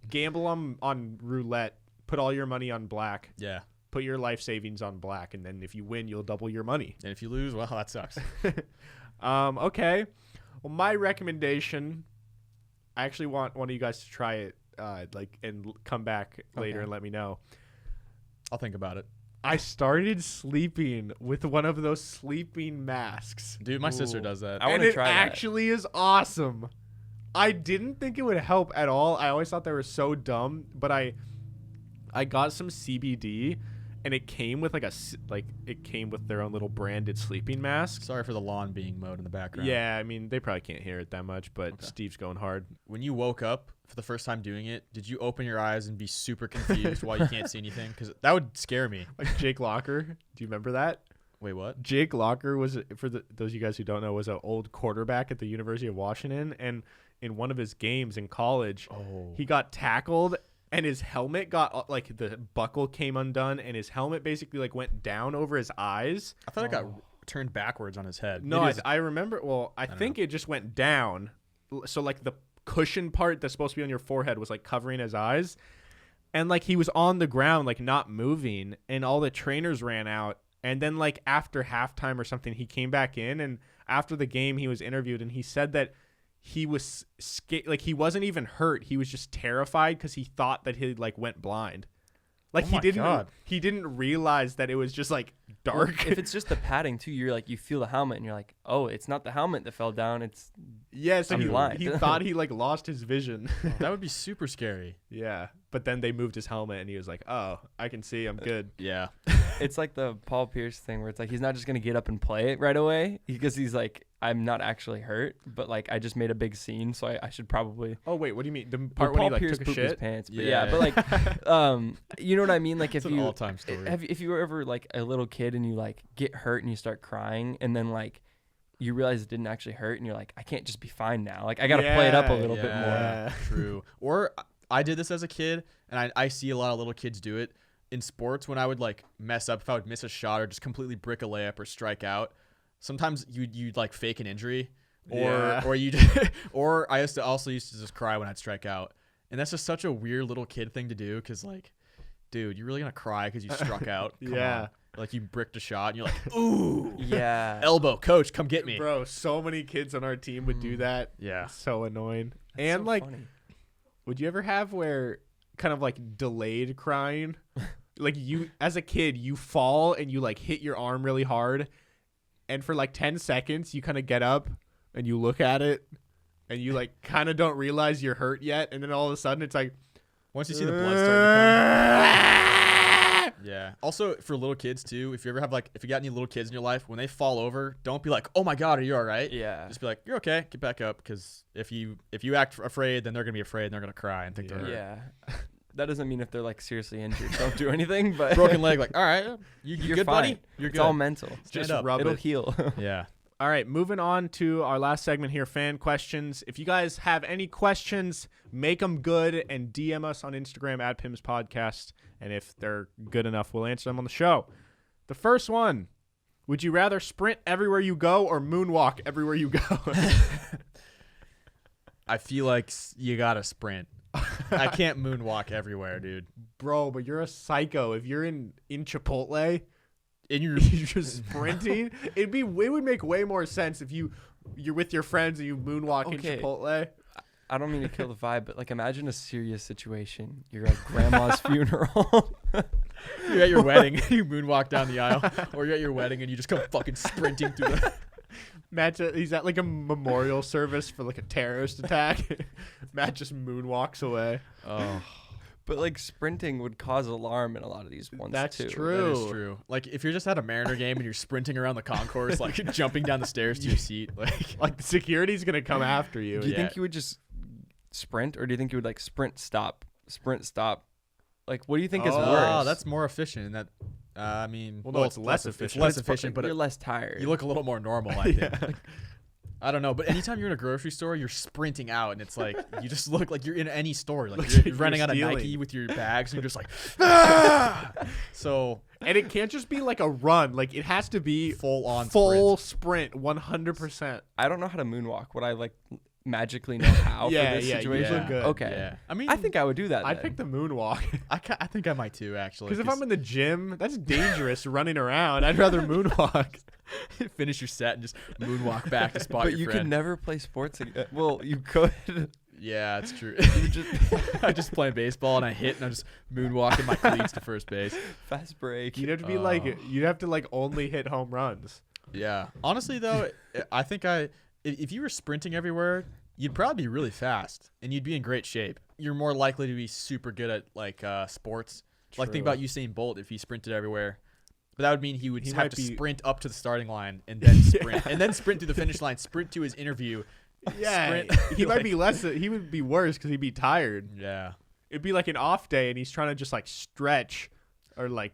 Gamble on roulette. Put all your money on black. Yeah. Put your life savings on black, and then if you win, you'll double your money. And if you lose, well, that sucks. Okay. Well, my recommendation. I actually want one of you guys to try it, and come back later Okay. and let me know. I'll think about it. I started sleeping with one of those sleeping masks. Dude, my sister Ooh. does that. I And wanna it try that. actually is awesome. I didn't think it would help at all. I always thought they were so dumb, but I got some CBD and it came with it came with their own little branded sleeping mask. Sorry for the lawn being mowed in the background. Yeah, I mean, they probably can't hear it that much, but okay. Steve's going hard. When you woke up for the first time doing it, did you open your eyes and be super confused while you can't see anything? Because that would scare me. Like Jake Locker. Do you remember that? Wait, what? Jake Locker was, for those of you guys who don't know, was an old quarterback at the University of Washington, and in one of his games in college, he got tackled. And his helmet got, like, the buckle came undone, and his helmet basically, like, went down over his eyes. I thought it got turned backwards on his head. No, I remember. Well, I think it just went down. So, like, the cushion part that's supposed to be on your forehead was, like, covering his eyes. And, like, he was on the ground, like, not moving, and all the trainers ran out. And then, like, after halftime or something, he came back in, and after the game, he was interviewed, and he said that he was like he wasn't even hurt. He was just terrified because he thought that he like went blind. Like he didn't realize that it was just like dark. Well, if it's just the padding too, you're like you feel the helmet and you're like, oh, it's not the helmet that fell down. It's so he thought he like lost his vision. That would be super scary. Yeah, but then they moved his helmet and he was like, oh, I can see, I'm good. Yeah. It's like the Paul Pierce thing where it's like he's not just gonna get up and play it right away because he's like, I'm not actually hurt, but like I just made a big scene, so I should probably. Oh wait, what do you mean? The part when Paul he like Pierce took a shit? His pants, but yeah, but like, you know what I mean? Like it's if an you all-time story. if you were ever like a little kid and you like get hurt and you start crying and then like you realize it didn't actually hurt and you're like, I can't just be fine now. Like I gotta play it up a little bit more. True. Or I did this as a kid, and I see a lot of little kids do it in sports. When I would like mess up, if I would miss a shot or just completely brick a layup or strike out, sometimes you'd like fake an injury, or you or I also used to just cry when I'd strike out, and that's just such a weird little kid thing to do because like, dude, you're really gonna cry because you struck out? Come on. Like you bricked a shot and you're like, ooh, yeah, elbow, coach, come get me, bro. So many kids on our team would do that. Yeah, it's so annoying. That's and so like, funny. Would you ever have where kind of like delayed crying? Like you, as a kid, you fall and you like hit your arm really hard, and for like 10 seconds, you kind of get up and you look at it, and you like kind of don't realize you're hurt yet, and then all of a sudden it's like, once you see the blood starting to come. Yeah. Also, for little kids too, if you got any little kids in your life, when they fall over, don't be like, "Oh my God, are you all right?" Yeah. Just be like, "You're okay. Get back up." Because if you act afraid, then they're gonna be afraid and they're gonna cry and think they're hurt. Yeah. That doesn't mean if they're like seriously injured, don't do anything. But broken leg, like, all right, you're good, fine. buddy. You're It's good. all mental. Just rub It'll it. heal. Yeah. All right, moving on to our last segment here, fan questions. If you guys have any questions, make them good and DM us on Instagram at PIMS Podcast. And if they're good enough, we'll answer them on the show. The first one, would you rather sprint everywhere you go or moonwalk everywhere you go? I feel like you got to sprint. I can't moonwalk everywhere, dude. Bro, but you're a psycho. If you're in Chipotle and you're just sprinting, it would make way more sense if you're with your friends and you moonwalk in Chipotle. I don't mean to kill the vibe, but like imagine a serious situation. You're at grandma's funeral. You're at your wedding, you moonwalk down the aisle, or you're at your wedding and you just come fucking sprinting through the. Matt, he's at like a memorial service for like a terrorist attack. Matt just moonwalks away. Oh. But like sprinting would cause alarm in a lot of these ones. That's too. true. That is true. Like if you're just at a Mariner game and you're sprinting around the concourse, like jumping down the stairs to your seat, like the security's gonna come after you. Do you think you would just sprint, or do you think you would like sprint stop? Like, what do you think is worse? Oh, that's more efficient. That I mean, well, no, it's less efficient. It's less efficient, but you're less tired. You look a little more normal, I think. Like, I don't know, but anytime you're in a grocery store, you're sprinting out, and it's like you just look like you're in any store. Like you're running out of Nike with your bags, and you're just like, ah! So, and it can't just be like a run. Like it has to be full sprint, 100%. I don't know how to moonwalk. Would I like magically know how for this situation? Yeah. Good. Okay. Yeah. I mean, I think I would do that. I'd pick the moonwalk. I think I might too, actually. Because if I'm in the gym, that's dangerous running around. I'd rather moonwalk. Finish your set and just moonwalk back to spot but your you friend. could never play sports again. Well, you could. Yeah, it's true. I just play baseball and I hit and I just moonwalking my cleats to first base. Fast break. You'd have to be you'd have to like only hit home runs. Yeah. Honestly, though, I think if you were sprinting everywhere, you'd probably be really fast and you'd be in great shape. You're more likely to be super good at like sports. Like think about Usain Bolt if he sprinted everywhere. But that would mean he would have to sprint up to the starting line and then sprint and then sprint to the finish line, sprint to his interview. Yeah, he might be less. He would be worse because he'd be tired. Yeah, it'd be like an off day, and he's trying to just like stretch, or like,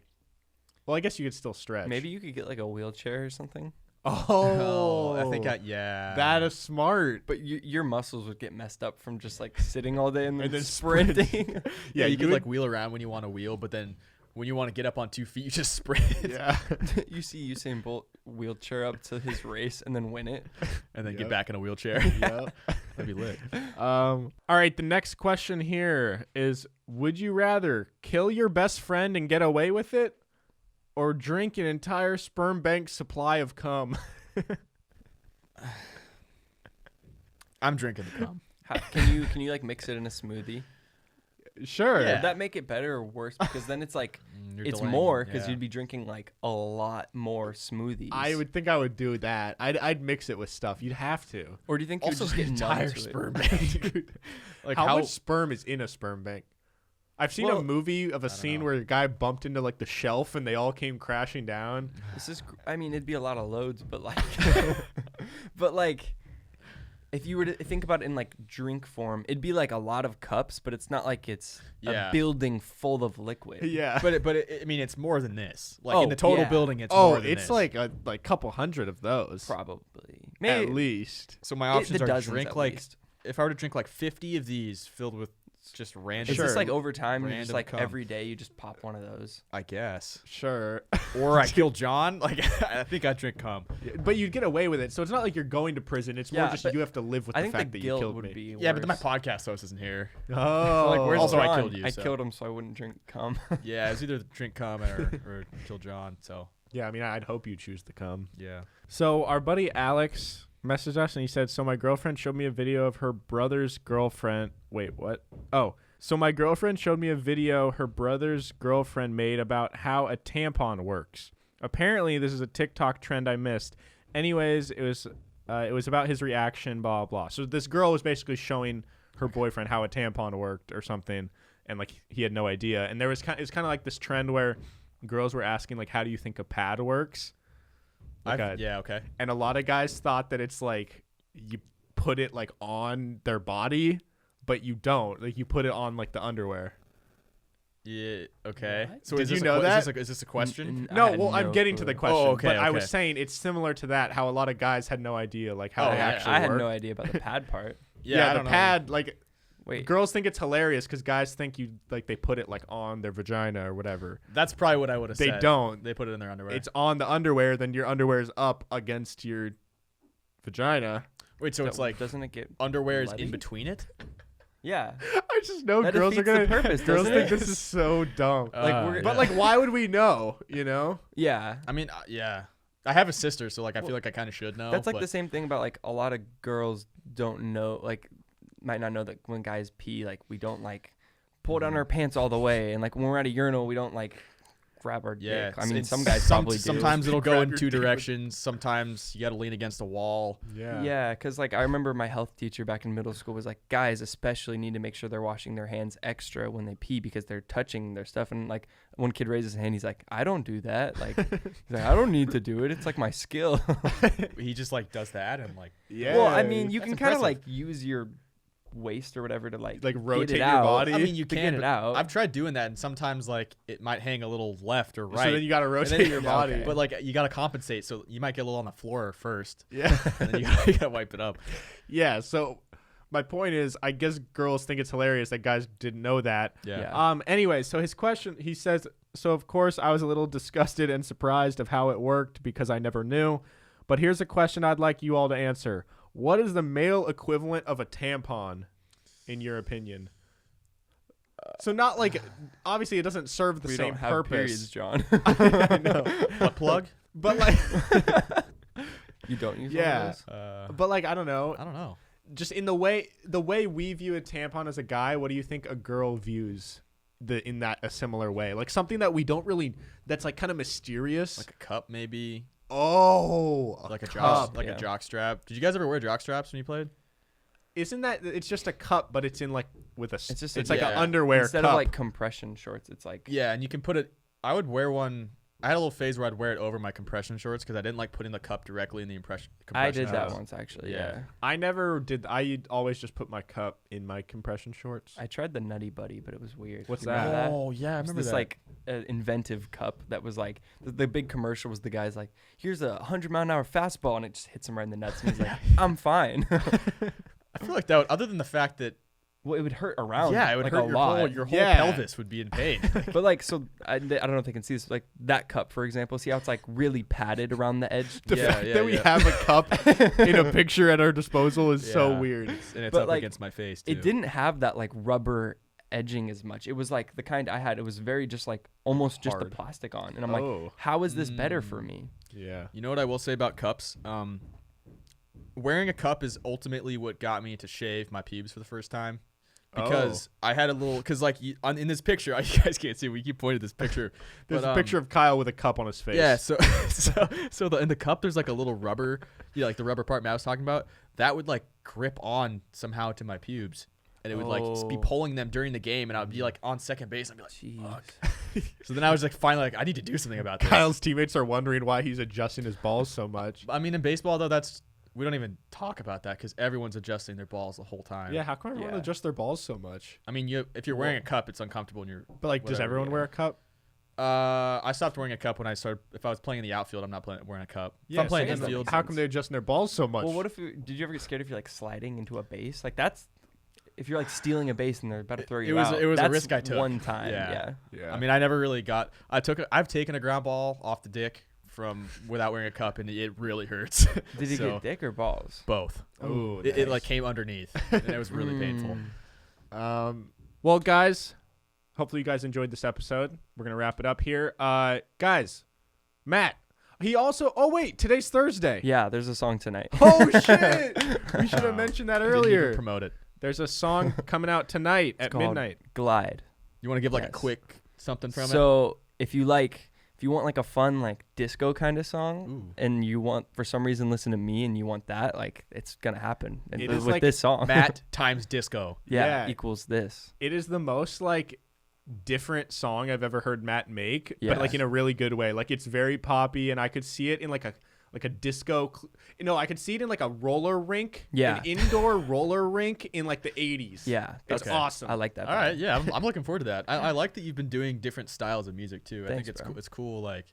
well, I guess you could still stretch. Maybe you could get like a wheelchair or something. Oh, I think that is smart. But your muscles would get messed up from just like sitting all day and then sprinting. Yeah, you could like wheel around when you want to wheel, but then when you want to get up on 2 feet, you just sprint. Yeah. You see Usain Bolt wheelchair up to his race and then win it. And then get back in a wheelchair. Yep. That'd be lit. All right, the next question here is, would you rather kill your best friend and get away with it, or drink an entire sperm bank supply of cum? I'm drinking the cum. Can you like mix it in a smoothie? Sure. Would that make it better or worse? Because then it's like it's delaying, more because you'd be drinking like a lot more smoothies. I would think I would do that. I'd mix it with stuff. You'd have to. Or do you think you would Also, just get entire numb to sperm it? bank. Like how much sperm is in a sperm bank? I've seen a movie of a scene where a guy bumped into like the shelf and they all came crashing down. I mean, it'd be a lot of loads, but like, but like, if you were to think about it in like drink form, it'd be like a lot of cups, but it's not like it's a building full of liquid. Yeah. I mean, it's more than this. Like in the total building, it's more than this. It's like a couple hundred of those. Probably. Maybe. At least. So my options are dozens drink at like, least. if I were to drink like 50 of these filled with just random. Is this like over time? Random Just like cum. every day you just pop one of those? I guess. Sure. Or I kill John. Like I think I'd drink cum. But you'd get away with it. So it's not like you're going to prison. It's more just but you have to live with I the think fact the that you guilt killed would me. be Yeah, but then my worse. podcast host isn't here. Oh. Like, where's Also, John? I killed you. I so. killed him so I wouldn't drink cum. Yeah, it was either drink cum or kill John. So Yeah, I mean, I'd hope you choose to come. yeah. So our buddy Alex messaged us and he said, so my girlfriend showed me a video of her brother's girlfriend. Wait, what? Oh, so my girlfriend showed me a video her brother's girlfriend made about how a tampon works. Apparently, this is a TikTok trend I missed. Anyways, it was about his reaction, blah, blah. So this girl was basically showing her boyfriend how a tampon worked or something, and like he had no idea. And it's kind of like this trend where girls were asking like, how do you think a pad works? Yeah, okay. And a lot of guys thought that it's like you put it like on their body, but you don't. Like you put it on like the underwear. Yeah, okay. What? So Did is you this know that? Is this a question? No, well, I'm getting to the question. Oh, okay, but I okay. was saying it's similar to that, how a lot of guys had no idea like how Oh, they yeah. actually I work. had no idea about the pad part. Yeah, I the don't know. pad, like Wait. girls think it's hilarious because guys think you like they put it like on their vagina or whatever. That's probably what I would have They said. don't. They put it in their underwear. It's on the underwear, then your underwear is up against your vagina. Wait, so it's like doesn't it get underwear is bloody? in between it? Yeah. I just know That girls are defeats the gonna. purpose, Girls doesn't think it? this is so dumb. But But why would we know? You know? Yeah. I mean, yeah. I have a sister, so like I feel like I kind of should know. That's like but the same thing about like a lot of girls don't know, like might not know that when guys pee, like we don't like pull down our pants all the way, and like when we're at a urinal, we don't like grab our dick. I mean, some guys probably do. Sometimes it'll go Grab in your two dick. directions. Sometimes you got to lean against a wall. Yeah, because like I remember my health teacher back in middle school was like, guys especially need to make sure they're washing their hands extra when they pee because they're touching their stuff. And like one kid raises his hand, he's like, I don't do that. Like, he's like, I don't need to do it. It's like my skill. He just like does that and like Yeah. Well, I mean, you That's can kind of impressive. like use your waist or whatever to like rotate get it your out. body. I mean, you to can get it but out. I've tried doing that, and sometimes like it might hang a little left or right. So then you gotta And rotate then- your yeah, body. okay. But like you got to compensate, so you might get a little on the floor first, Yeah. and then you got to wipe it up. Yeah. So my point is, I guess girls think it's hilarious that guys didn't know that. Yeah. Anyway, so his question, he says, so of course I was a little disgusted and surprised of how it worked because I never knew. But here's a question I'd like you all to answer. What is the male equivalent of a tampon, in your opinion? So not like, obviously it doesn't serve the we same don't have purpose. periods, John. I know. Butt plug? But like, You don't use Yeah. one of those? but like, I don't know. I don't know. Just in the way we view a tampon as a guy, what do you think a girl views in that a similar way? Like something that we don't really, that's like kind of mysterious. Like a cup, maybe. Like a jock, cup. a jock strap. Did you guys ever wear jock straps when you played? Isn't that, it's just a cup, but it's in like with a. It's just it's like an yeah. underwear instead cup. of like compression shorts. It's like Yeah, and you can put it. I would wear one. I had a little phase where I'd wear it over my compression shorts because I didn't like putting the cup directly in the compression. I did that shorts. once actually. Yeah. Yeah. I never did. I always just put my cup in my compression shorts. I tried the Nutty Buddy, but it was weird. What's You remember that? Oh yeah, I It was remember this that. like inventive cup that was like the big commercial was the guy's like, here's a 100-mile-an-hour fastball, and it just hits him right in the nuts, and he's like, I'm fine. I feel like that. Other than the fact that Well, it would hurt around. yeah, it would like, hurt a your lot. whole your whole Yeah. pelvis would be in pain. But like, so I don't know if they can see this. Like that cup, for example, see how it's like really padded around the edge. The Yeah, fact yeah, that we yeah. have a cup in a picture at our disposal is so Yeah. weird. And it's But, up like, against my face too. It didn't have that like rubber edging as much. It was like the kind I had. It was very just like almost just the Hard. plastic on, and I'm like, Oh, how is this better for me? yeah. You know what I will say about cups? Wearing a cup is ultimately what got me to shave my pubes for the first time. Because I had a little, because like in this picture, you guys can't see. We keep pointing at this picture. There's but, a picture of Kyle with a cup on his face. Yeah, so in the cup, there's like a little rubber, like the rubber part Matt was talking about. That would like grip on somehow to my pubes, and it would like be Oh. pulling them during the game, and I would be like on second base. I'd be like, Jeez. so then I was like, finally, like I need to do something about this. Kyle's teammates are wondering why he's adjusting his balls so much. I mean, in baseball though, we don't even talk about that because everyone's adjusting their balls the whole time. Yeah, how come everyone Yeah. adjusts their balls so much? I mean, if you're wearing a cup, it's uncomfortable, and you're. But like, does Whatever, everyone yeah. wear a cup? I stopped wearing a cup when I started. If I was playing in the outfield, I'm not wearing a cup. If I'm playing same. infield, How come they're adjusting their balls so much? Well, what if did you ever get scared if you're like sliding into a base? Like that's if you're like stealing a base and they're about to throw you out. It was a that's risk I took. one time. Yeah. Yeah. I mean, I never really got. I've taken a ground ball off the dick without wearing a cup, and it really hurts. Did you So, get dick or balls? both? Oh, It like came underneath, and it was really painful. Well, guys, hopefully you guys enjoyed this episode. We're gonna wrap it up here. Guys, Matt. He also. Oh wait, today's Thursday. Yeah, there's a song tonight. Oh shit! We should have Oh, mentioned that Didn't even earlier. promote it. There's a song coming out tonight at called midnight. Glide. You want to give like a Yes. quick something from it? So if you want like a fun like disco kind of song, Ooh. and you want for some reason listen to me and you want that, like it's gonna happen. And It with is like this song. Matt times disco. yeah, Yeah. equals this. It is the most like different song I've ever heard Matt make, Yeah. but like in a really good way. Like it's very poppy, and I could see it in like a disco. I could see it in like a roller rink. Yeah. An indoor roller rink in like the 80s. Yeah, It's Okay. awesome. I like that. All right, yeah, I'm looking forward to that. I like that you've been doing different styles of music too. I Thanks, think it's bro. cool. It's cool. Like,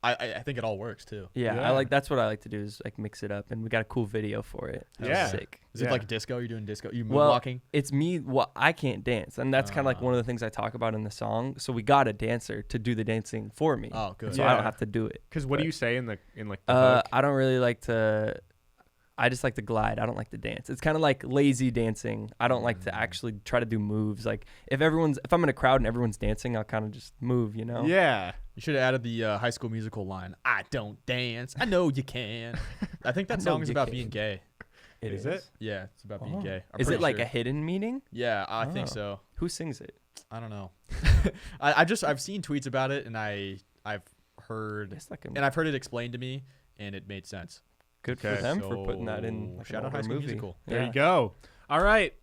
I think it all works too. Yeah, Yeah. that's what I like to do is like mix it up, and we got a cool video for it. That was Yeah. sick. Is Yeah. it like disco? You're doing disco? You Well, moonwalking? It's me. Well, I can't dance, and that's kind of like one of the things I talk about in the song. So we got a dancer to do the dancing for me, Oh, good. so I Yeah. don't have to do it. Because what do But- you say in the hook? I don't really like to. I just like to glide. I don't like to dance. It's kind of like lazy dancing. I don't like to actually try to do moves. Like if I'm in a crowd and everyone's dancing, I'll kind of just move. You know? Yeah. You should have added the High School Musical line. I don't dance. I know you can. I think that I know song is you about can. being gay. Is it? Yeah, it's about being Oh. gay. I'm Is it pretty like sure. a hidden meaning? Yeah, I think Oh. so. Who sings it? I don't know. I've seen tweets about it, and I've heard It's like and I've heard it explained to me, and it made sense. good Okay. for them for putting that in. So, Like shout an out High older School movie. Musical. There Yeah. you go. All right.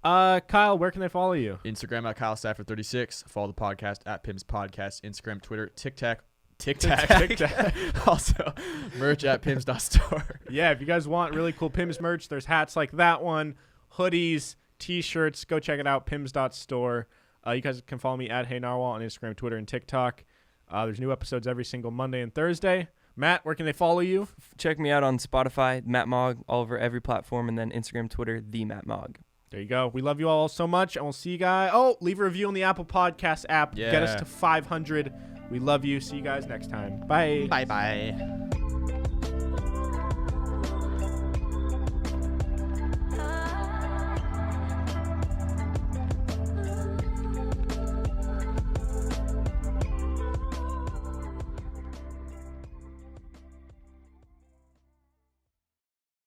Kyle, where can they follow you? Instagram at Kyle Stafford 36. Follow the podcast at PIMS Podcast. Instagram, Twitter, TikTok. Also, merch at pims.store. Yeah, if you guys want really cool PIMS merch, there's hats like that one, hoodies, t-shirts. Go check it out, pims.store. You guys can follow me at Hey Narwhal on Instagram, Twitter, and TikTok. There's new episodes every single Monday and Thursday. Matt, where can they follow you? Check me out on Spotify, Matt Mogg, all over every platform, and then Instagram, Twitter, the Matt Mogg. There you go. We love you all so much, and we'll see you guys. Oh, leave a review on the Apple Podcast app. Get us Yeah. to 500. We love you. See you guys next time. Bye. Bye-bye.